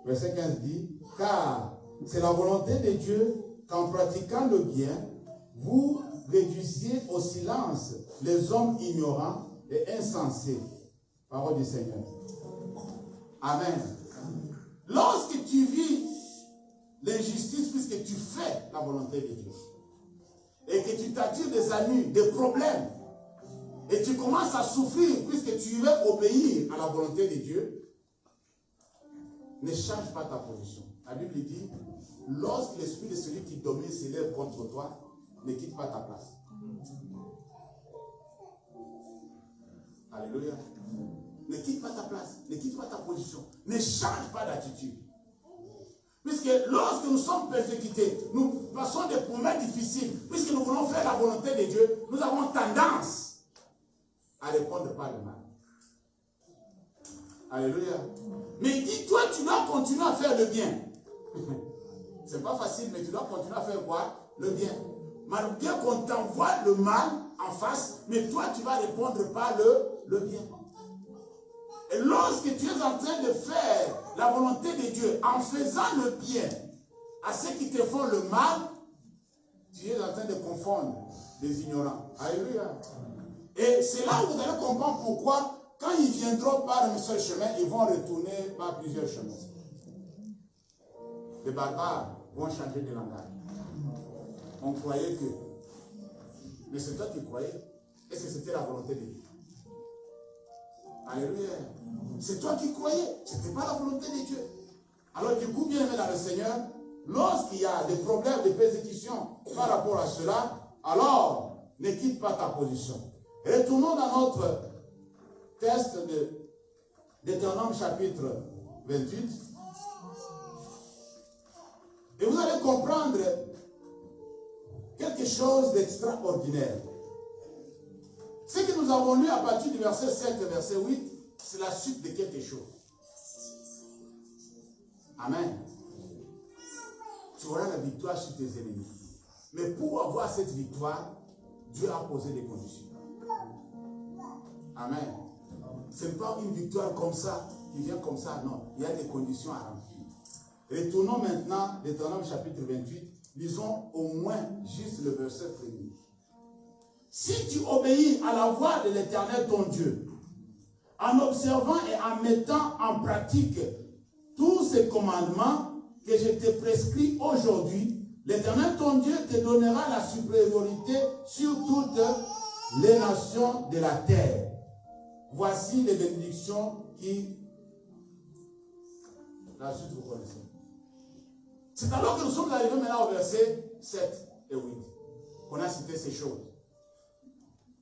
Verset 15 dit, car c'est la volonté de Dieu qu'en pratiquant le bien, vous réduisiez au silence les hommes ignorants et insensés. Parole du Seigneur. Amen. Lorsque tu vis l'injustice, puisque tu fais la volonté de Dieu, et que tu t'attires des amis, des problèmes, et tu commences à souffrir, puisque tu veux obéir à la volonté de Dieu, ne change pas ta position. La Bible dit, lorsque l'esprit de celui qui domine s'élève contre toi, ne quitte pas ta place. Alléluia. Ne quitte pas ta place, ne quitte pas ta position, ne change pas d'attitude. Puisque lorsque nous sommes persécutés, nous passons des moments difficiles, puisque nous voulons faire la volonté de Dieu, nous avons tendance à répondre par le mal. Alléluia. Mais il dit, toi, tu dois continuer à faire le bien. C'est pas facile, mais tu dois continuer à faire quoi? Le bien. Malgré qu'on t'envoie le mal en face, mais toi, tu vas répondre par le bien. Et lorsque tu es en train de faire la volonté de Dieu, en faisant le bien à ceux qui te font le mal, tu es en train de confondre les ignorants. Alléluia. Et c'est là où vous allez comprendre pourquoi, quand ils viendront par un seul chemin, ils vont retourner par plusieurs chemins. Les barbares vont changer de langage. On croyait que... Mais c'est toi qui croyais. Est-ce que c'était la volonté de Dieu? Alléluia. C'est toi qui croyais. Ce n'était pas la volonté de Dieu. Alors du coup, bien aimé dans le Seigneur, lorsqu'il y a des problèmes de persécution par rapport à cela, alors ne quitte pas ta position. Retournons dans notre texte de Deutéronome chapitre 28. Et vous allez comprendre quelque chose d'extraordinaire. Ce que nous avons lu à partir du verset 7 et verset 8, c'est la suite de quelque chose. Amen. Tu auras la victoire sur tes ennemis. Mais pour avoir cette victoire, Dieu a posé des conditions. Amen. Ce n'est pas une victoire comme ça, qui vient comme ça, non. Il y a des conditions à remplir. Retournons maintenant, Deutéronome chapitre 28, lisons au moins juste le verset 1er. Si tu obéis à la voix de l'Éternel ton Dieu, en observant et en mettant en pratique tous ces commandements que je te prescris aujourd'hui, l'Éternel ton Dieu te donnera la supériorité sur toutes les nations de la terre. Voici les bénédictions qui... La suite, vous connaissez. C'est alors que nous sommes arrivés maintenant au verset 7 et 8 qu'on a cité ces choses.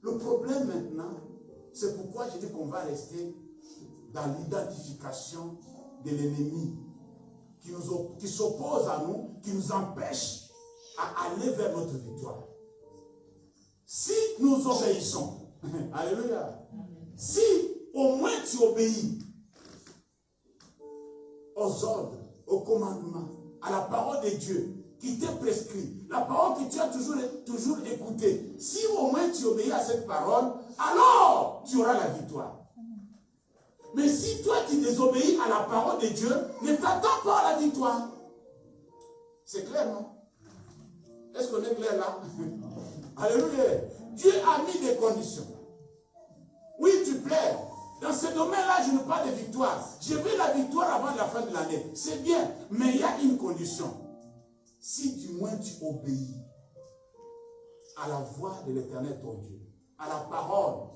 Le problème maintenant, c'est pourquoi je dis qu'on va rester dans l'identification de l'ennemi qui s'oppose à nous, qui nous empêche à aller vers notre victoire. Si nous obéissons, alléluia, si au moins tu obéis aux ordres, aux commandements, à la parole de Dieu qui t'est prescrit, la parole que tu as toujours écoutée, si au moins tu obéis à cette parole, alors tu auras la victoire. Mais si toi tu désobéis à la parole de Dieu, ne t'attends pas à la victoire. C'est clair, non? Est-ce qu'on est clair là? Alléluia. Dieu a mis des conditions. Oui, tu plais. Dans ce domaine-là, je ne parle pas de victoire. Je veux la victoire avant la fin de l'année. C'est bien, mais il y a une condition. Si du moins tu obéis à la voix de l'Éternel ton Dieu, à la parole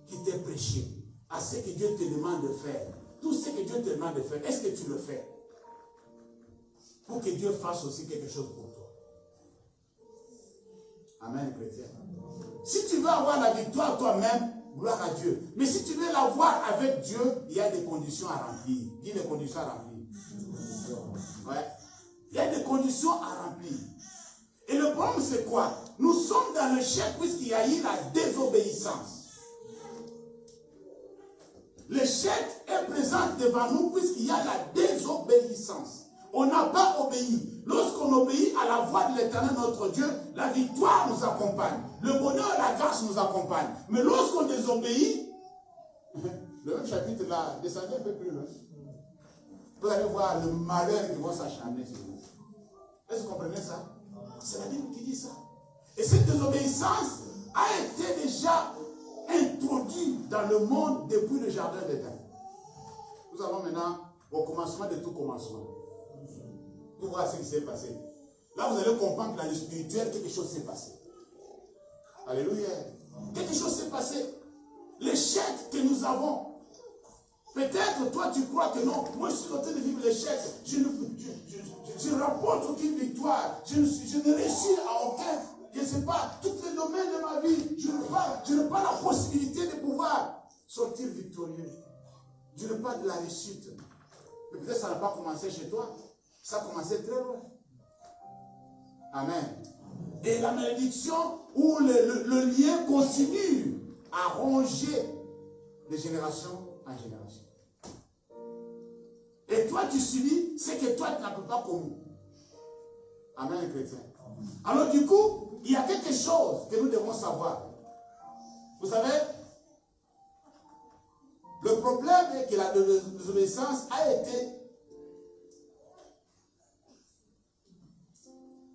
qui t'est prêchée, à ce que Dieu te demande de faire, tout ce que Dieu te demande de faire, est-ce que tu le fais? Pour que Dieu fasse aussi quelque chose pour toi. Amen, chrétien. Si tu veux avoir la victoire toi-même, gloire à Dieu. Mais si tu veux l'avoir avec Dieu, il y a des conditions à remplir. Dis les conditions à remplir. Ouais. Il y a des conditions à remplir. Et le problème, c'est quoi? Nous sommes dans le chèque puisqu'il y a eu la désobéissance. Le chèque est présent devant nous puisqu'il y a la désobéissance. On n'a pas obéi. Lorsqu'on obéit à la voix de l'Éternel notre Dieu, la victoire nous accompagne. Le bonheur et la grâce nous accompagnent. Mais lorsqu'on désobéit, le même chapitre là, descendez un peu plus loin. Vous allez voir le malheur qui va s'acharner sur vous. Est-ce que vous comprenez ça? C'est la Bible qui dit ça. Et cette désobéissance a été déjà introduite dans le monde depuis le jardin d'Éden. Nous allons maintenant au commencement de tout commencement. Pour voir ce qui s'est passé. Là, vous allez comprendre que dans le spirituel, quelque chose s'est passé. Alléluia. Quelque chose s'est passé. L'échec que nous avons. Peut-être, toi, tu crois que non. Moi, je suis en train de vivre l'échec. Je rapporte aucune victoire. Je ne réussis à aucun. Je ne sais pas, tous les domaines de ma vie. Je n'ai pas la possibilité de pouvoir sortir victorieux. Je n'ai pas de la réussite. Mais peut-être ça n'a pas commencé chez toi. Ça a commencé très loin. Amen. Et la malédiction ou le lien continue à ronger de génération en génération. Et toi, tu subis ce que toi, tu n'as pas connu. Amen, chrétien. Alors du coup, il y a quelque chose que nous devons savoir. Vous savez, le problème est que la désobéissance a été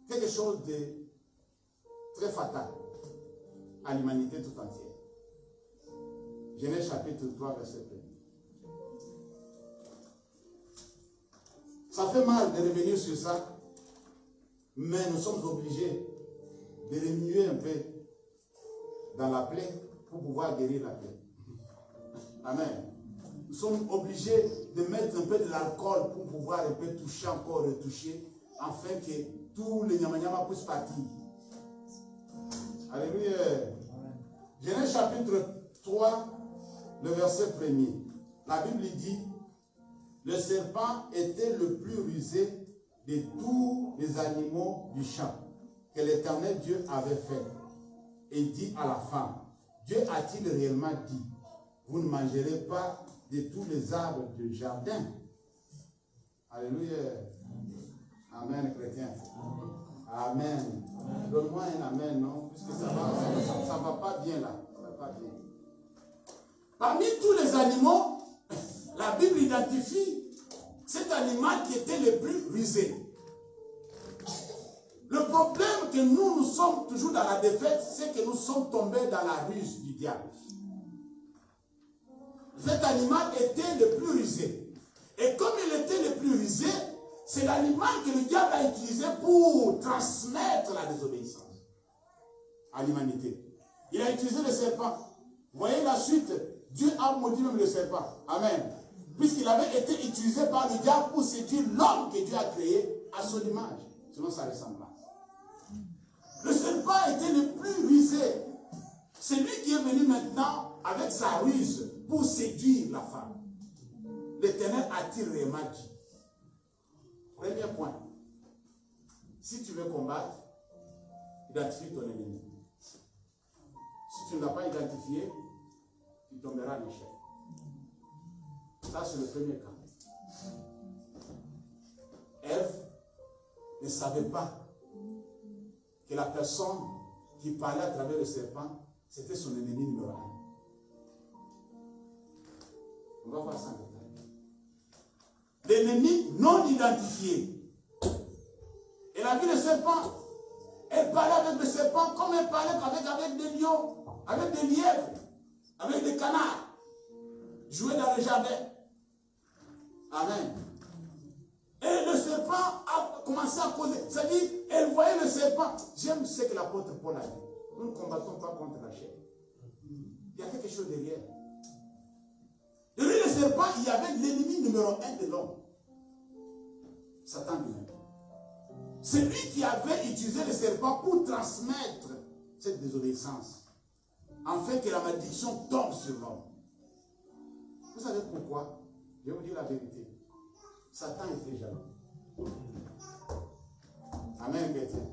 quelque chose de très fatal à l'humanité tout entière. Genèse chapitre 3, verset 1. Ça fait mal de revenir sur ça, mais nous sommes obligés de remuer un peu dans la plaie pour pouvoir guérir la plaie. Amen. Nous sommes obligés de mettre un peu de l'alcool pour pouvoir un peu toucher encore, retoucher, afin que tous les nyama puissent partir. Alléluia. Genèse chapitre 3, le verset 1er. La Bible dit, le serpent était le plus rusé de tous les animaux du champ que l'Éternel Dieu avait fait. Et dit à la femme, Dieu a-t-il réellement dit, vous ne mangerez pas de tous les arbres du jardin? Alléluia. Amen, chrétien. Amen. Donne-moi un amen, non? Puisque ça ne va pas bien là. Ça va pas bien. Parmi tous les animaux, la Bible identifie cet animal qui était le plus rusé. Le problème que nous sommes toujours dans la défaite, c'est que nous sommes tombés dans la ruse du diable. Cet animal était le plus rusé. Et comme il était le plus rusé, c'est l'animal que le diable a utilisé pour transmettre la désobéissance à l'humanité. Il a utilisé le serpent. Vous voyez la suite. Dieu a maudit même le serpent. Amen. Puisqu'il avait été utilisé par le diable pour séduire l'homme que Dieu a créé à son image, selon sa ressemblance. Le serpent était le plus rusé. C'est lui qui est venu maintenant avec sa ruse pour séduire la femme. L'Éternel a-t-il réellement dit? Premier point. Si tu veux combattre, identifie ton ennemi. Si tu ne l'as pas identifié, tu tomberas en échec. Ça, c'est le premier cas. Ève ne savait pas que la personne qui parlait à travers le serpent, c'était son ennemi numéro 1. On va voir ça en détail. L'ennemi non identifié. Elle a vu le serpent. Elle parlait avec le serpent comme elle parlait avec des lions, avec des lièvres, avec des canards. Jouer dans le jardin. Amen. Et le serpent a commencé à causer. C'est-à-dire, elle voyait le serpent. J'aime ce que l'apôtre Paul a dit. Nous ne combattons pas contre la chair. Il y a quelque chose derrière. Derrière le serpent, il y avait l'ennemi numéro 1 de l'homme. Satan lui-même. C'est lui qui avait utilisé le serpent pour transmettre cette désobéissance. Afin que la malédiction tombe sur l'homme. Vous savez pourquoi? Je vais vous dire la vérité. Satan était jaloux. Amen, chrétien.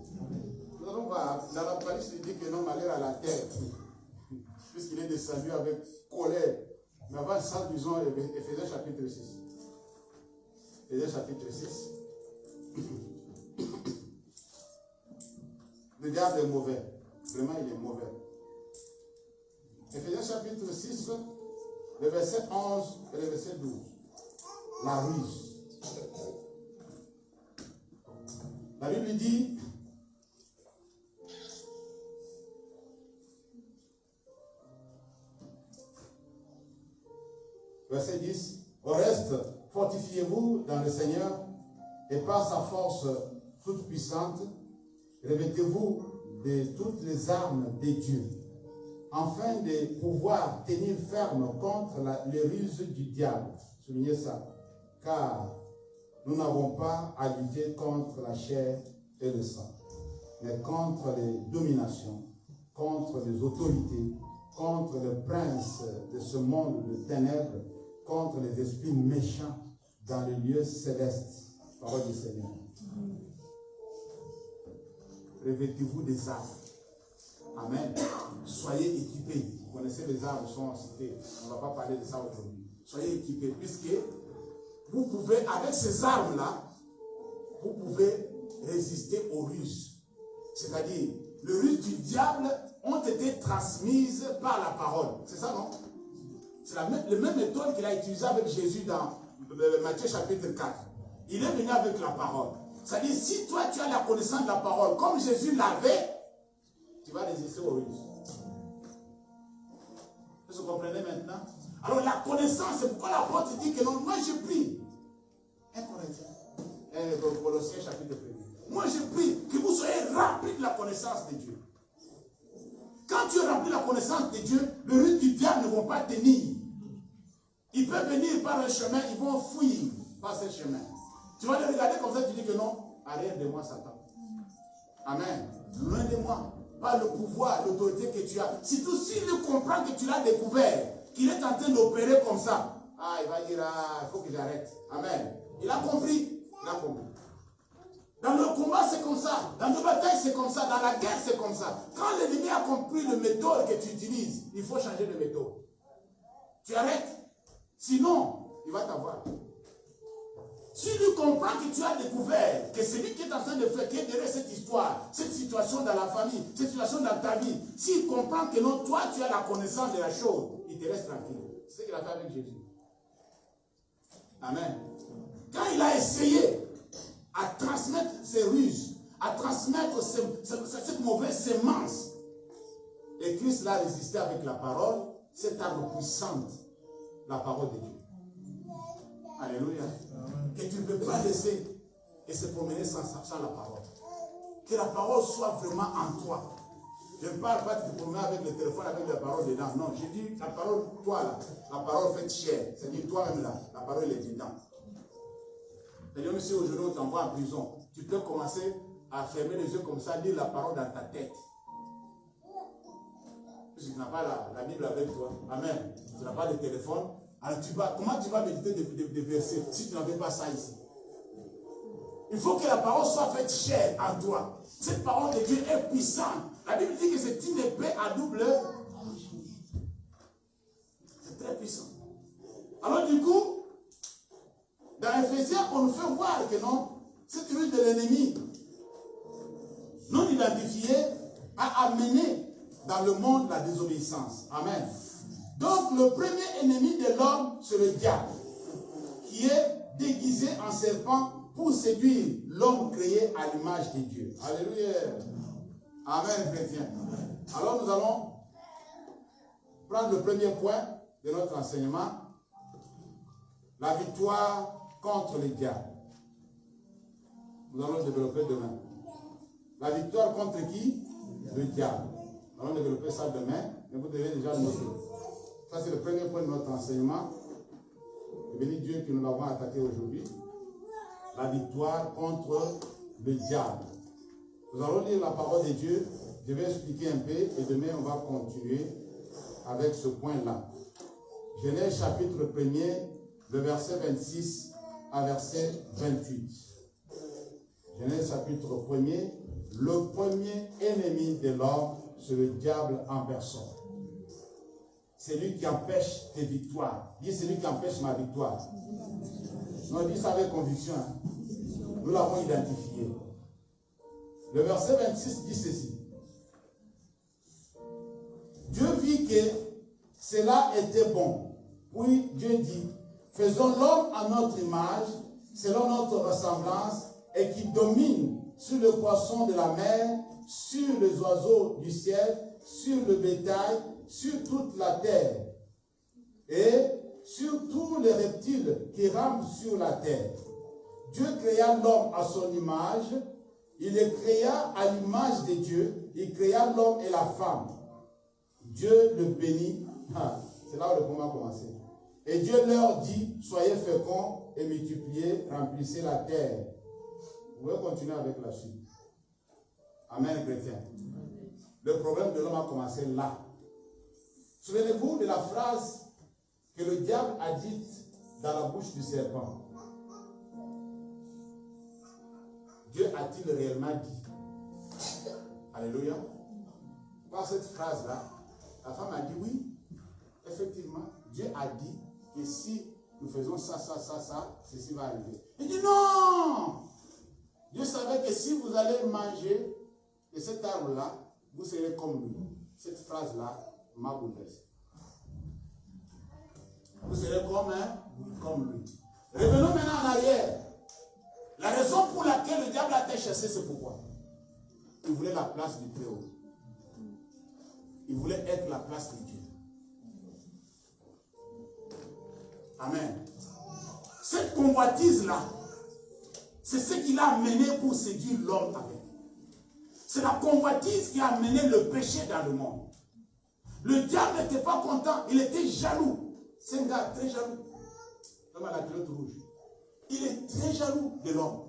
Nous allons voir, dans l'Apocalypse, il dit que l'homme allait à la terre, puisqu'il est descendu avec colère. Mais avant ça, disons, Éphésiens chapitre 6. Éphésiens chapitre 6. Le diable est mauvais. Vraiment, il est mauvais. Éphésiens chapitre 6, le verset 11 et le verset 12. La ruse. La Bible dit, verset 10, au reste, fortifiez-vous dans le Seigneur et par sa force toute puissante, revêtez-vous de toutes les armes de Dieu, afin de pouvoir tenir ferme contre les ruses du diable. Soulignez ça. Car nous n'avons pas à lutter contre la chair et le sang, mais contre les dominations, contre les autorités, contre les princes de ce monde de ténèbres, contre les esprits méchants dans les lieux célestes. Parole du Seigneur. Revêtez-vous des armes. Amen. Soyez équipés. Vous connaissez les armes qui sont citées. On ne va pas parler de ça aujourd'hui. Soyez équipés, puisque vous pouvez, avec ces armes-là, vous pouvez résister aux ruses. C'est-à-dire, les ruses du diable ont été transmises par la parole. C'est ça, non? C'est la même méthode qu'il a utilisée avec Jésus dans Matthieu chapitre 4. Il est venu avec la parole. C'est-à-dire, si toi tu as la connaissance de la parole, comme Jésus l'avait, tu vas résister aux ruses. Vous comprenez maintenant? Alors la connaissance, c'est pourquoi l'apôtre dit que non, moi je prie. 1 Corinthiens, Colossiens chapitre 1. Moi je prie que vous soyez remplis de la connaissance de Dieu. Quand tu es rempli de la connaissance de Dieu, le risque du diable ne vont pas tenir. Ils peuvent venir par un chemin, ils vont fuir par ce chemin. Tu vas les regarder comme ça, tu dis que non, arrière de moi Satan. Amen. Loin de moi. Pas le pouvoir, l'autorité que tu as. Surtout s'il comprend que tu l'as découvert, qu'il est en train d'opérer comme ça. Ah, il va dire, ah, il faut que j'arrête. Amen. Il a compris. Il a compris. Dans le combat, c'est comme ça. Dans nos batailles, c'est comme ça. Dans la guerre, c'est comme ça. Quand l'ennemi a compris le méthode que tu utilises, il faut changer de méthode. Tu arrêtes. Sinon, il va t'avoir. Si tu comprends que tu as découvert que celui qui est en train de faire, qui est derrière cette histoire, cette situation dans la famille, cette situation dans ta vie, s'il comprend que non, toi, tu as la connaissance de la chose, il te reste tranquille. C'est ce qu'il a fait avec Jésus. Amen. Quand il a essayé à transmettre ses ruses, à transmettre cette mauvaise sémence, et Christ l'a résisté avec la parole, cette arme puissante, la parole de Dieu. Alléluia. Que tu ne peux pas laisser et se promener sans la parole. Que la parole soit vraiment en toi. Je ne parle pas de te promener avec le téléphone, avec la parole dedans. Non, j'ai dit la parole, toi là, la parole faite chair. C'est-à-dire toi-même là, la parole est dedans. C'est-à-dire, si aujourd'hui on t'envoie en prison, tu peux commencer à fermer les yeux comme ça, lire la parole dans ta tête. Parce que tu n'as pas la Bible avec toi. Amen. Tu n'as pas de téléphone. Alors comment tu vas méditer des versets si tu n'avais pas ça ici? Il faut que la parole soit faite chair en toi. Cette parole de Dieu est puissante. La Bible dit que c'est une épée à double. C'est très puissant. Alors du coup, dans Ephésiens, on nous fait voir que non, cette ruse de l'ennemi non identifiée a amené dans le monde la désobéissance. Amen. Donc le premier ennemi de l'homme, c'est le diable, qui est déguisé en serpent pour séduire l'homme créé à l'image de Dieu. Alléluia. Amen, chrétien. Alors nous allons prendre le premier point de notre enseignement, la victoire contre le diable. Nous allons le développer demain. La victoire contre qui? Le diable. Nous allons développer ça demain, mais vous devez déjà le noter. Ça, c'est le premier point de notre enseignement. Et béni Dieu que nous l'avons attaqué aujourd'hui. La victoire contre le diable. Nous allons lire la parole de Dieu. Je vais expliquer un peu et demain on va continuer avec ce point-là. Genèse chapitre 1er, le verset 26 à verset 28. Genèse chapitre 1er, le premier ennemi de l'homme, c'est le diable en personne. C'est lui qui empêche tes victoires. Dis, c'est lui qui empêche ma victoire. On dit ça avec conviction. Hein. Nous l'avons identifié. Le verset 26 dit ceci. Dieu vit que cela était bon. Puis Dieu dit, faisons l'homme à notre image, selon notre ressemblance, et qui domine sur le poisson de la mer, sur les oiseaux du ciel, sur le bétail, sur toute la terre, et sur tous les reptiles qui rampent sur la terre. Dieu créa l'homme à son image, il les créa à l'image de Dieu, il créa l'homme et la femme. Dieu le bénit. C'est là où le combat a commencé. Et Dieu leur dit, soyez féconds et multipliez, remplissez la terre. Vous pouvez continuer avec la suite. Amen, chrétien. Le problème de l'homme a commencé là. Souvenez-vous de la phrase que le diable a dite dans la bouche du serpent. Dieu a-t-il réellement dit? Alléluia. Par cette phrase-là, la femme a dit oui. Effectivement, Dieu a dit que si nous faisons ça, ceci va arriver. Il dit non! Dieu savait que si vous allez manger de cet arbre-là, vous serez comme lui. Cette phrase-là m'a bouleversé. Vous serez comme lui. Revenons maintenant en arrière. La raison pour laquelle le diable a été chassé, c'est pourquoi? Il voulait la place du Très-Haut. Il voulait être la place de Dieu. Amen. Cette convoitise-là, c'est ce qu'il a amené pour séduire l'homme avec. C'est la convoitise qui a amené le péché dans le monde. Le diable n'était pas content, il était jaloux. C'est un gars très jaloux. L'homme à la culotte rouge. Il est très jaloux de l'homme.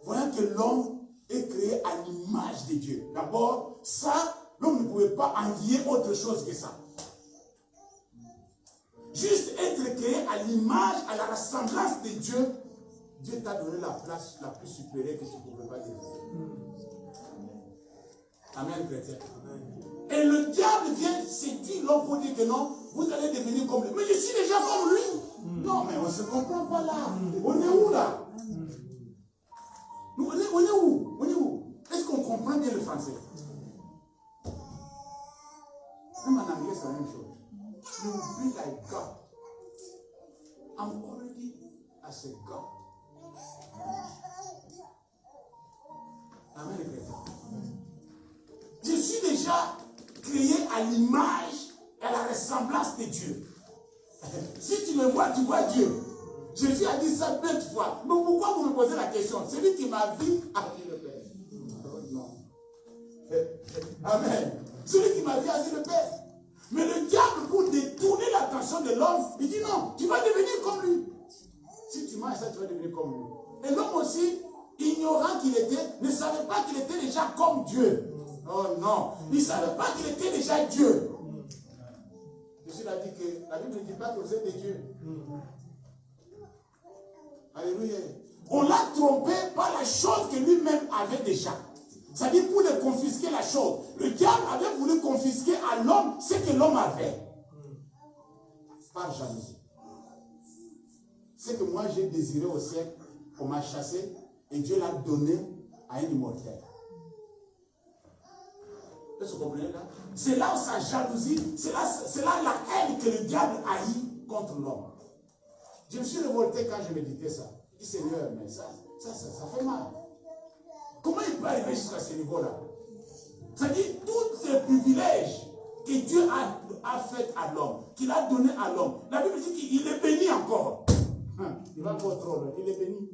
Voyant que l'homme est créé à l'image de Dieu. D'abord, ça, l'homme ne pouvait pas envier autre chose que ça. Juste être créé à l'image, à la ressemblance de Dieu, Dieu t'a donné la place la plus supérieure que tu ne pouvais pas désirer. Amen, chrétien. Et le diable vient séduire l'homme pour dire que non, vous allez devenir comme lui. Mais je suis déjà comme lui. Non, mais on ne se comprend pas là. On est où là? On est où? On est où? Est-ce qu'on comprend bien le français? Même en anglais, c'est la même chose. You will be like God. I'm already as a God. Amen, les chrétiens. Je suis déjà créé à l'image et à la ressemblance de Dieu. Si tu me vois, tu vois Dieu. Jésus a dit ça 20 fois. Mais pourquoi vous me posez la question? Celui qui m'a vu a vu le Père. Oh, non. Amen. Celui qui m'a vu a vu le Père. Mais le diable, pour détourner l'attention de l'homme, il dit non, tu vas devenir comme lui. Si tu manges ça, tu vas devenir comme lui. Et l'homme aussi, ignorant qu'il était, ne savait pas qu'il était déjà comme Dieu. Oh non, il ne savait pas qu'il était déjà Dieu. Jésus a dit que la Bible ne dit pas que vous êtes des dieux. Alléluia. On l'a trompé par la chose que lui-même avait déjà. C'est-à-dire pour le confisquer la chose. Le diable avait voulu confisquer à l'homme ce que l'homme avait. Par jalousie. Ce que moi j'ai désiré au siècle, on m'a chassé et Dieu l'a donné à un immortel. Est-ce que vous comprenez là? C'est là où sa jalousie, c'est là la haine que le diable haït contre l'homme. Je me suis révolté quand je méditais ça. Je dis Seigneur, mais ça fait mal. Comment il peut arriver jusqu'à ce niveau-là? C'est-à-dire tous ces privilèges que Dieu a fait à l'homme, qu'il a donné à l'homme. La Bible dit qu'il est béni encore. Il va encore trop loin. Il est béni.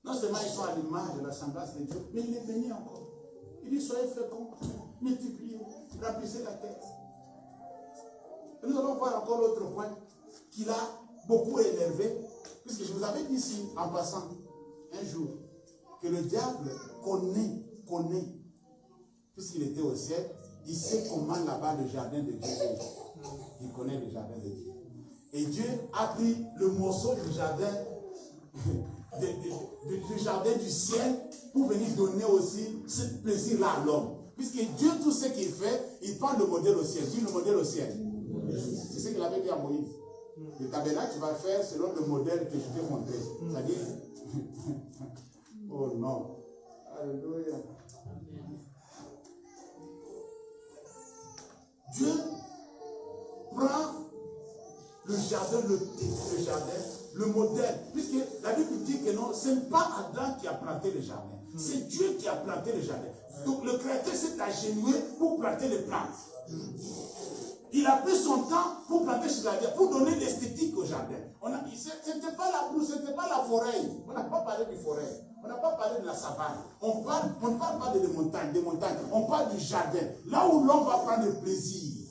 Non seulement ils sont à l'image de la semblance de Dieu, mais il est béni encore. Il dit soyez féconds, multipliez, remplissez la terre. Et nous allons voir encore l'autre point qu'il a beaucoup énervé, puisque je vous avais dit ici, en passant, un jour, que le diable connaît, puisqu'il était au ciel, il sait comment là-bas le jardin de Dieu est. Il connaît le jardin de Dieu. Et Dieu a pris le morceau du jardin, du jardin du ciel, pour venir donner aussi ce plaisir-là à l'homme. Puisque Dieu, tout ce qu'il fait, il prend le modèle au ciel. Dis le modèle au ciel. C'est ce qu'il avait dit à Moïse. Le tabernacle, tu vas faire selon le modèle que je t'ai montré. C'est-à-dire, oh non. Alléluia. Dieu prend le jardin, le type de jardin, le modèle. Puisque la Bible dit que non, ce n'est pas Adam qui a planté le jardin. C'est Dieu qui a planté le jardin. Donc le créateur s'est agenouillé pour planter les plantes. Il a pris son temps pour planter ce jardin, pour donner l'esthétique au jardin. Ce n'était pas la brousse, ce n'était pas la forêt. On n'a pas parlé du forêt. On n'a pas parlé de la savane. On ne parle pas des montagnes, On parle du jardin. Là où l'homme va prendre le plaisir.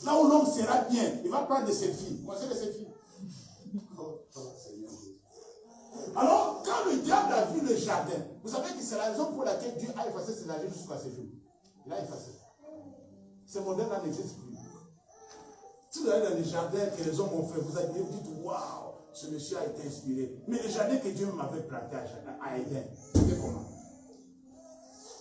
Là où l'homme sera bien. Il va prendre des selfies. Vous connaissez les selfies? Alors, quand le diable a vu le jardin, vous savez que c'est la raison pour laquelle Dieu a effacé ses âges jusqu'à ce jour. Il a effacé. Ce modèle-là n'existe plus. Si vous allez dans les jardins que les hommes ont fait, vous dites, waouh, ce monsieur a été inspiré. Mais le jardin que Dieu m'avait planté à Éden, c'était comment?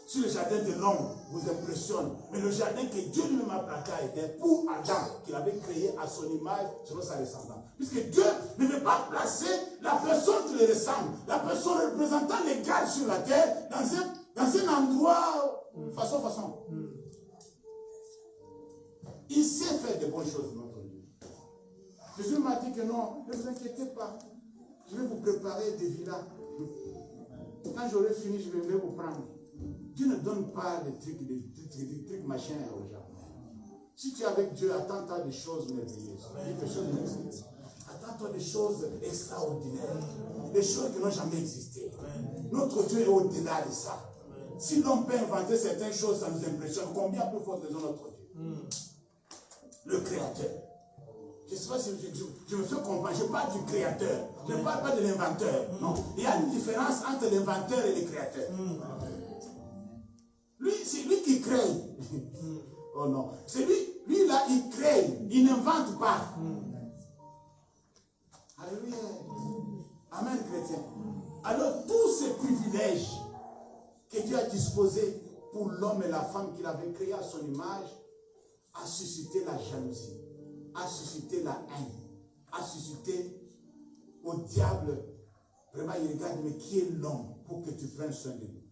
Si le jardin de l'homme vous impressionne, mais le jardin que Dieu lui-même a planté à Éden pour Adam, qu'il avait créé à son image, selon sa ressemblance. Puisque Dieu ne veut pas placer la personne qui le ressemble, la personne représentant l'égal sur la terre, dans un endroit, façon. Il sait faire de bonnes choses, notre Dieu. Jésus m'a dit que non, ne vous inquiétez pas. Je vais vous préparer des villas. Quand j'aurai fini, je vais vous prendre. Dieu ne donne pas des trucs machins aux gens. Si tu es avec Dieu, attends-toi des choses merveilleuses. Des choses merveilleuses. Attends-toi des choses extraordinaires. Des choses qui n'ont jamais existé. Notre Dieu est au-delà de ça. Si l'homme peut inventer certaines choses, ça nous impressionne. Combien plus fort est notre Dieu? Le Créateur. Je ne sais pas si je me fais comprendre. Je parle du Créateur. Je ne parle pas de l'inventeur. Non. Il y a une différence entre l'inventeur et le Créateur. Lui, c'est lui qui crée. Oh non. C'est lui là, il crée. Il n'invente pas. Alléluia. Amen, chrétien. Alors, tous ces privilèges que Dieu a disposés pour l'homme et la femme qu'il avait créés à son image a suscité la jalousie, a suscité la haine, a suscité au diable. Vraiment, il regarde, mais qui est l'homme pour que tu prennes soin de lui?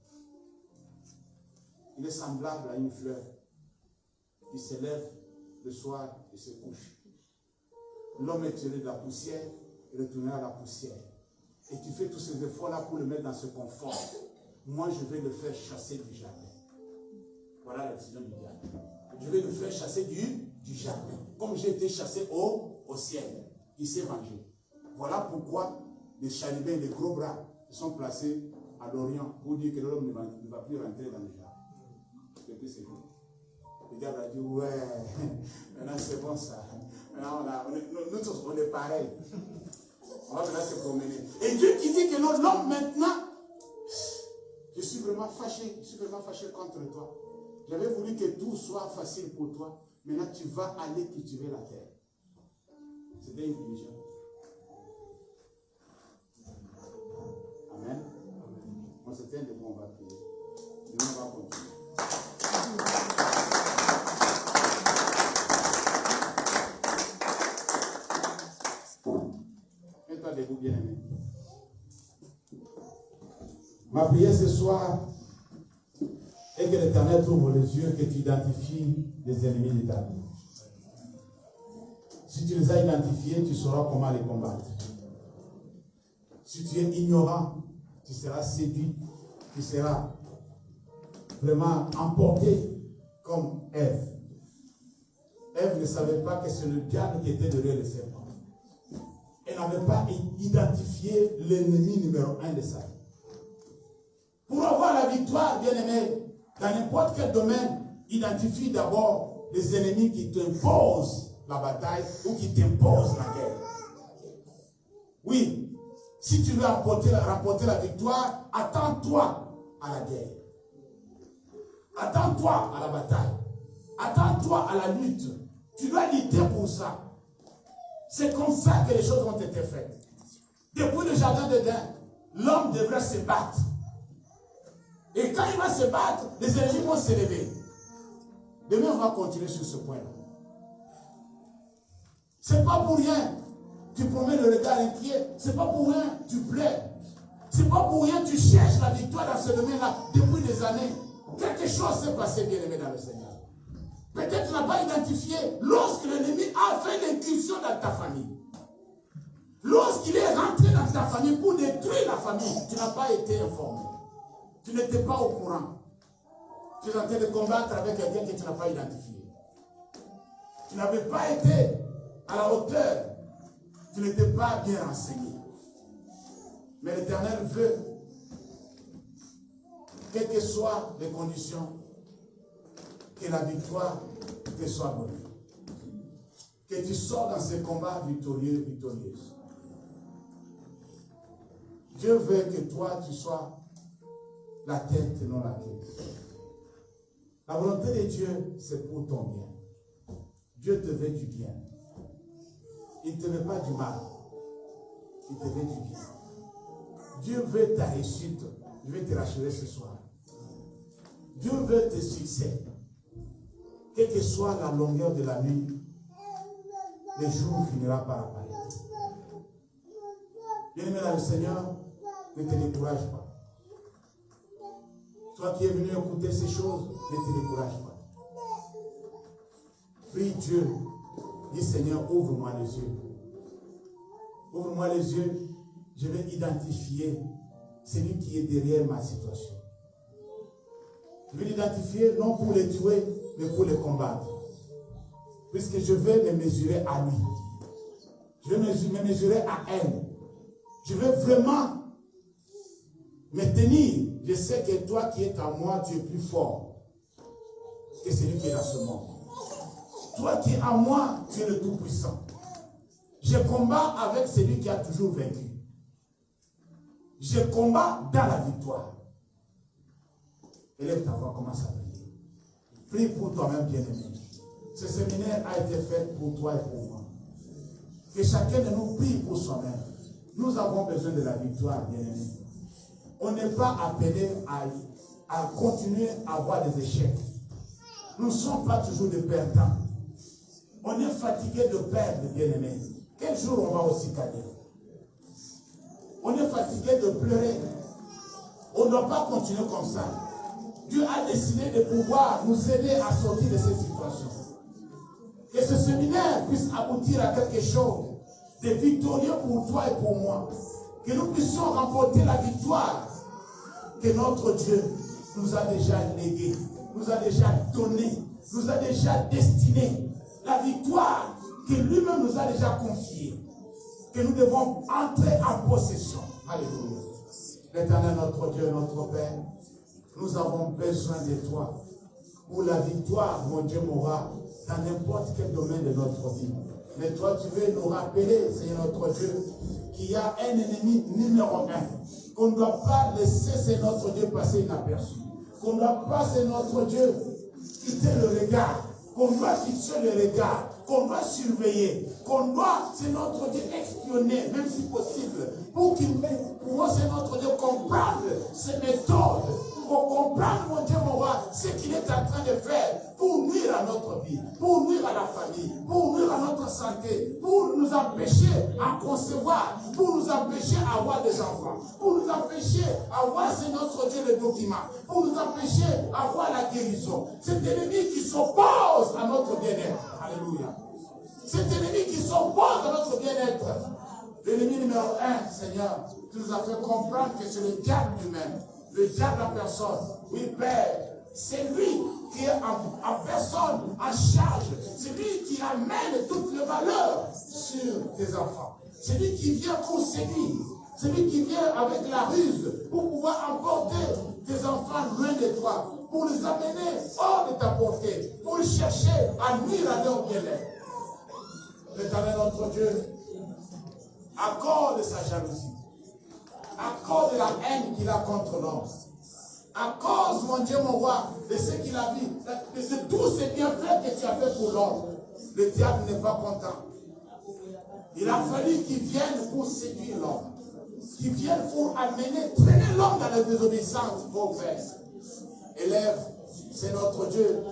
Il est semblable à une fleur. Il se lève le soir et se couche. L'homme est tiré de la poussière et retourné à la poussière. Et tu fais tous ces efforts-là pour le mettre dans ce confort. Moi, je vais le faire chasser du jardin. Voilà la décision du diable. Je vais le faire chasser du jardin. Comme j'ai été chassé au ciel. Il s'est vengé. Voilà pourquoi les chérubins, les gros bras, sont placés à l'Orient pour dire que l'homme ne va plus rentrer dans le jardin. Depuis c'est tout. Le diable a dit, ouais, maintenant c'est bon ça. Maintenant on est pareil. On va maintenant se promener. Et Dieu qui dit que non, l'homme maintenant, je suis vraiment fâché contre toi. J'avais voulu que tout soit facile pour toi. Maintenant tu vas aller cultiver la terre. C'était une punition. Amen. On se tient debout, on va prier. Et on va continuer. Mets-toi debout, bien-aimé. Ma prière ce soir est que l'Éternel t'ouvre les yeux, que tu identifies les ennemis de ta vie. Si tu les as identifiés, tu sauras comment les combattre. Si tu es ignorant, tu seras séduit, tu seras vraiment emporté comme Ève. Ève ne savait pas que c'est le diable qui était derrière le serpent. Elle n'avait pas identifié l'ennemi numéro 1 de sa vie. Pour avoir la victoire, bien-aimé, dans n'importe quel domaine, identifie d'abord les ennemis qui t'imposent la bataille ou qui t'imposent la guerre. Oui, si tu veux remporter la victoire, attends-toi à la guerre. Attends-toi à la bataille. Attends-toi à la lutte. Tu dois lutter pour ça. C'est comme ça que les choses ont été faites. Depuis le jardin d'Éden, l'homme devrait se battre. Et quand il va se battre, les ennemis vont s'élever. Demain, on va continuer sur ce point-là. C'est pas pour rien. Tu promets le regard inquiet. C'est pas pour rien. Tu plais. C'est pas pour rien. Tu cherches la victoire dans ce domaine-là depuis des années. Quelque chose s'est passé, bien-aimé, dans le Seigneur. Peut-être tu n'as pas identifié lorsque l'ennemi a fait l'incursion dans ta famille. Lorsqu'il est rentré dans ta famille pour détruire la famille, tu n'as pas été informé. Tu n'étais pas au courant. Tu es en train de combattre avec quelqu'un que tu n'as pas identifié. Tu n'avais pas été à la hauteur. Tu n'étais pas bien renseigné. Mais l'Éternel veut, quelles que soient les conditions, que la victoire te soit donnée. Que tu sors dans ces combats victorieux, victorieuse. Dieu veut que toi, tu sois la tête et non la queue. La volonté de Dieu, c'est pour ton bien. Dieu te veut du bien. Il ne te veut pas du mal. Il te veut du bien. Dieu veut ta réussite. Je vais te rassurer ce soir. Dieu veut tes succès. Quelle que soit la longueur de la nuit, le jour finira par apparaître. Bien-aimé dans le Seigneur, ne te décourage pas. Toi qui es venu écouter ces choses, ne te décourage pas. Prie Dieu. Dis Seigneur, ouvre-moi les yeux. Ouvre-moi les yeux. Je vais identifier celui qui est derrière ma situation. Je vais l'identifier non pour les tuer, mais pour les combattre. puisque je vais me mesurer à lui. Je vais me mesurer à elle. Je vais vraiment me tenir. Je sais que toi qui es à moi, tu es plus fort que celui qui est dans ce monde. Toi qui es à moi, tu es le Tout-Puissant. Je combats avec celui qui a toujours vaincu. Je combats dans la victoire. Élève ta voix, commence à prier. Prie pour toi-même, bien-aimé. Ce séminaire a été fait pour toi et pour moi. Que chacun de nous prie pour soi-même. Nous avons besoin de la victoire, bien-aimé. On n'est pas appelé à continuer à avoir des échecs. Nous ne sommes pas toujours des perdants. On est fatigué de perdre, bien-aimé. Quel jour on va aussi gagner? On est fatigué de pleurer. On ne doit pas continuer comme ça. Dieu a décidé de pouvoir nous aider à sortir de cette situation. Que ce séminaire puisse aboutir à quelque chose de victorieux pour toi et pour moi. Que nous puissions remporter la victoire que notre Dieu nous a déjà léguée, nous a déjà donnée, nous a déjà destinée. La victoire que lui-même nous a déjà confiée. Que nous devons entrer en possession. Alléluia. L'Éternel, notre Dieu, notre Père, nous avons besoin de toi pour la victoire, mon Dieu, mon roi, dans n'importe quel domaine de notre vie. Mais toi, tu veux nous rappeler, Seigneur notre Dieu, qu'il y a un ennemi numéro 1, qu'on ne doit pas laisser, c'est notre Dieu, passer inaperçu. Qu'on ne doit pas, c'est notre Dieu, quitter le regard. Qu'on doit fixer le regard. Qu'on doit surveiller. Qu'on doit, c'est notre Dieu, espionner, même si possible, pour qu'il puisse, c'est notre Dieu, comprendre ses méthodes. Pour comprendre, mon Dieu, mon roi, ce qu'il est en train de faire pour nuire à notre vie, pour nuire à la famille, pour nuire à notre santé, pour nous empêcher à concevoir, pour nous empêcher à avoir des enfants, pour nous empêcher à avoir, c'est notre Dieu, le document, pour nous empêcher à avoir la guérison. Cet ennemi qui s'oppose à notre bien-être. Alléluia. Cet ennemi qui s'oppose à notre bien-être. L'ennemi numéro 1, Seigneur, tu nous as fait comprendre que c'est le diable lui-même. Le diable en personne, oui, Père, c'est lui qui est en personne, en charge. C'est lui qui amène toutes les valeurs sur tes enfants. C'est lui qui vient pour séduire. C'est lui qui vient avec la ruse pour pouvoir emporter tes enfants loin de toi, pour les amener hors de ta portée, pour les chercher à nuire à leur bien-être. L'Éternel notre Dieu accorde sa jalousie. À cause de la haine qu'il a contre l'homme. À cause, mon Dieu, mon roi, de ce qu'il a vu, de tous ces bienfaits que tu as fait pour l'homme. Le diable n'est pas content. Il a fallu qu'il vienne pour séduire l'homme. Qu'il vienne pour amener, traîner l'homme dans la désobéissance, mon Père. Élève, c'est notre Dieu,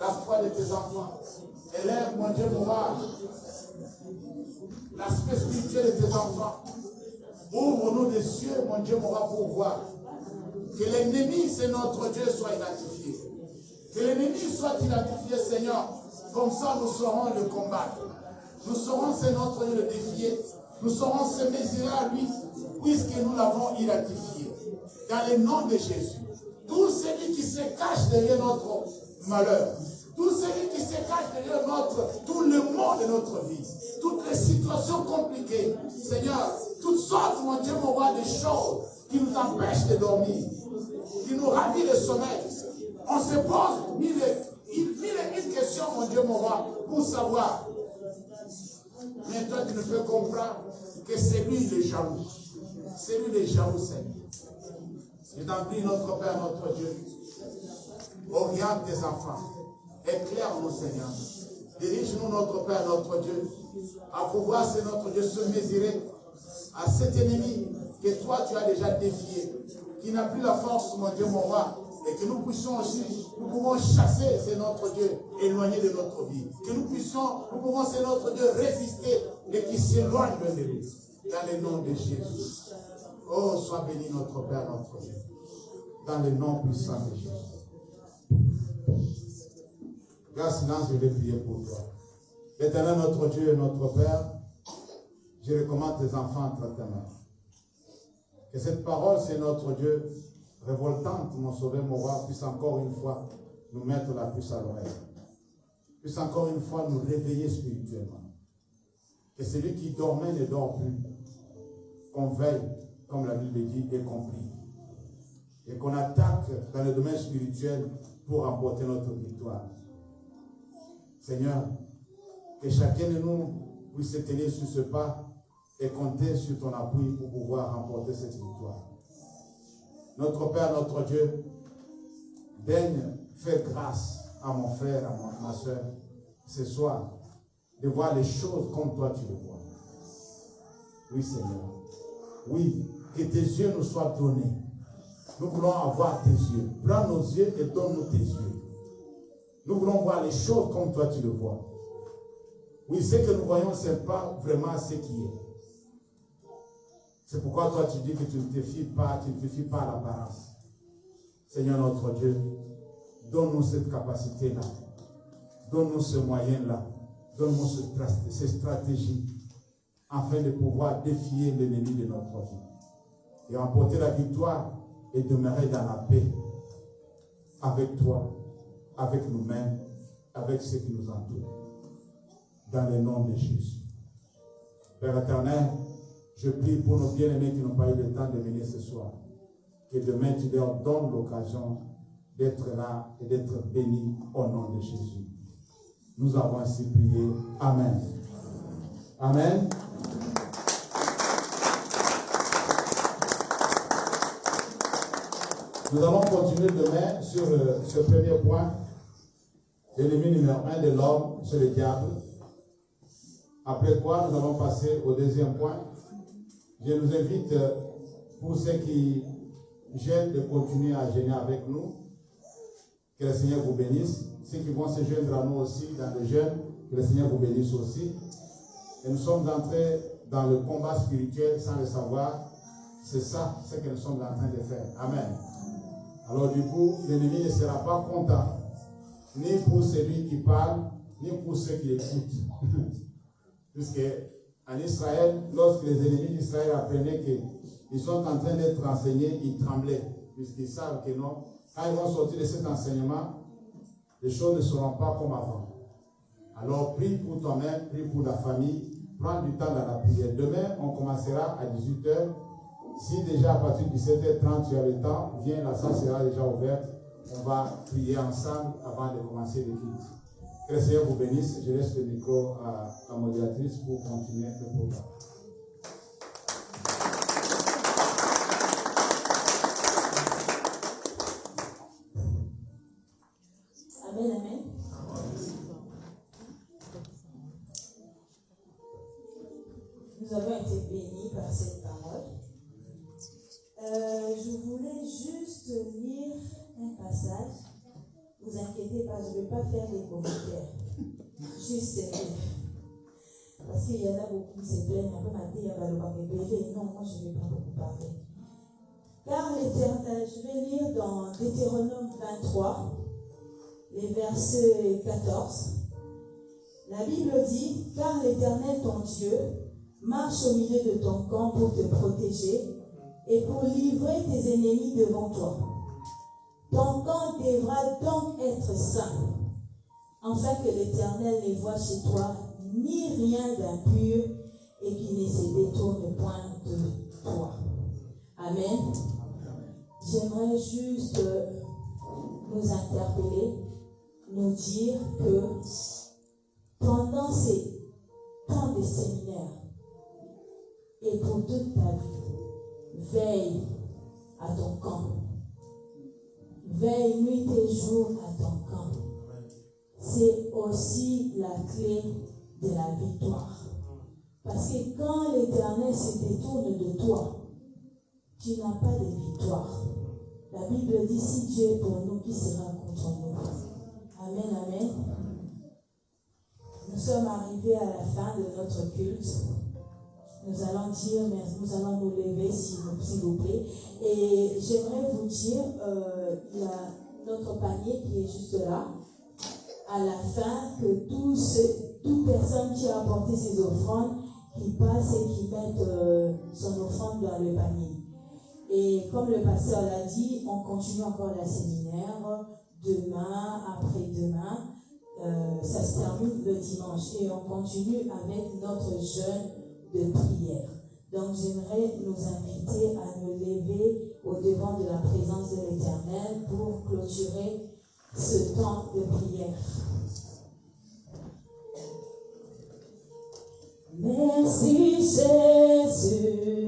la foi de tes enfants. Élève, mon Dieu, mon roi, l'aspect spirituel de tes enfants. Ouvre-nous des cieux, mon Dieu, mon roi, pour voir. Que l'ennemi, c'est notre Dieu, soit identifié. Que l'ennemi soit identifié, Seigneur. Comme ça, nous saurons le combattre. Nous saurons, c'est notre Dieu, le défier. Nous saurons se mesurer à lui, puisque nous l'avons identifié. Dans le nom de Jésus. Tout celui qui se cache derrière notre malheur. Tout celui qui se cache derrière tout le monde de notre vie. Toutes les situations compliquées. Seigneur, toutes sortes, mon Dieu, mon roi, de choses qui nous empêchent de dormir, qui nous ravit le sommeil. On se pose mille questions, mon Dieu, mon roi, pour savoir. Mais toi, tu nous fais comprendre que c'est lui le jaloux. C'est lui le jaloux, Seigneur. Je t'en prie, notre Père, notre Dieu. Oriente tes enfants. Éclaire-nous, Seigneur. Dirige-nous, notre Père, notre Dieu, à pouvoir, c'est notre Dieu, se mesurer à cet ennemi que toi tu as déjà défié, qui n'a plus la force, mon Dieu, mon roi, et que nous puissions aussi, nous pouvons chasser, c'est notre Dieu, éloigné de notre vie. Que nous pouvons, c'est notre Dieu, résister et qui s'éloigne de nous. Dans le nom de Jésus. Oh, sois béni notre Père, notre Dieu. Dans le nom puissant de Jésus. Garde silence, je vais prier pour toi. Éternel, notre Dieu et notre Père, je recommande tes enfants entre tes mains. Que cette parole, c'est notre Dieu, révoltante, mon sauveur, mon roi, puisse encore une fois nous mettre la puce à l'oreille. puisse encore une fois nous réveiller spirituellement. Que celui qui dormait ne dort plus. Qu'on veille, comme la Bible dit, et qu'on prie. Et qu'on attaque dans le domaine spirituel pour remporter notre victoire. Seigneur, que chacun de nous puisse se tenir sur ce pas et compter sur ton appui pour pouvoir remporter cette victoire. Notre Père, notre Dieu, daigne faire grâce à mon frère, à ma soeur, ce soir, de voir les choses comme toi tu le vois. Oui, Seigneur. Oui, que tes yeux nous soient donnés. Nous voulons avoir tes yeux. Prends nos yeux et donne-nous tes yeux. Nous voulons voir les choses comme toi tu le vois. Oui, ce que nous voyons, ce n'est pas vraiment ce qui est. C'est pourquoi toi tu dis que tu ne te fies pas, à l'apparence. Seigneur notre Dieu, donne-nous cette capacité-là. Donne-nous ce moyen-là. Donne-nous ces stratégies afin de pouvoir défier l'ennemi de notre vie et remporter la victoire et demeurer dans la paix avec toi, avec nous-mêmes, avec ceux qui nous entourent. Dans le nom de Jésus. Père éternel, je prie pour nos bien-aimés qui n'ont pas eu le temps de venir ce soir. Que demain tu leur donnes l'occasion d'être là et d'être bénis au nom de Jésus. Nous avons ainsi prié. Amen. Amen. Nous allons continuer demain sur ce premier point. L'ennemi numéro 1 de l'homme, c'est le diable. Après quoi, nous allons passer au deuxième point. Je nous invite, pour ceux qui gênent, de continuer à gêner avec nous. Que le Seigneur vous bénisse. Ceux qui vont se joindre à nous aussi dans le jeûne, que le Seigneur vous bénisse aussi. Et nous sommes entrés dans le combat spirituel sans le savoir. C'est ça, ce que nous sommes en train de faire. Amen. Alors du coup, l'ennemi ne sera pas content, ni pour celui qui parle, ni pour ceux qui écoutent. Puisque en Israël, lorsque les ennemis d'Israël apprenaient qu'ils sont en train d'être enseignés, ils tremblaient, puisqu'ils savent que non, quand ils vont sortir de cet enseignement, les choses ne seront pas comme avant. Alors prie pour toi-même, prie pour la famille, prends du temps dans la prière. Demain, on commencera à 18h. Si déjà à partir de 17h30 tu as le temps, viens, la salle sera déjà ouverte. On va prier ensemble avant de commencer le culte. Que le Seigneur vous bénisse. Je laisse le micro à la modératrice pour continuer le programme. Amen, amen. Nous avons été bénis par cette parole. Je voulais juste lire un passage. Ne vous inquiétez pas, je ne vais pas faire des commentaires. Juste lire. Parce qu'il y en a beaucoup qui se plaignent. Un peu matin, il y a pas de non, moi je ne vais pas beaucoup parler. Car l'Éternel, je vais lire dans Deutéronome 23, les versets 14. La Bible dit, car l'Éternel ton Dieu marche au milieu de ton camp pour te protéger et pour livrer tes ennemis devant toi. Ton camp devra donc être saint, afin que l'Éternel ne voie chez toi ni rien d'impur et qu'il ne se détourne point de toi. Amen. J'aimerais juste nous interpeller, nous dire que pendant ces temps de séminaire et pour toute ta vie, veille à ton camp. Veille nuit et jour à ton camp. C'est aussi la clé de la victoire. Parce que quand l'Éternel se détourne de toi, tu n'as pas de victoire. La Bible dit, si Dieu est pour nous, qui sera contre nous? Amen, amen. Nous sommes arrivés à la fin de notre culte. Nous allons dire, nous allons nous lever s'il vous plaît. Et j'aimerais vous dire, il y a notre panier qui est juste là. À la fin, que toute personne qui a apporté ses offrandes, qui passe et qui mette son offrande dans le panier. Et comme le pasteur l'a dit, on continue encore la séminaire demain, après-demain. ça se termine le dimanche et on continue avec notre jeûne de prière. Donc j'aimerais nous inviter à nous lever au devant de la présence de l'Éternel pour clôturer ce temps de prière. Merci Jésus.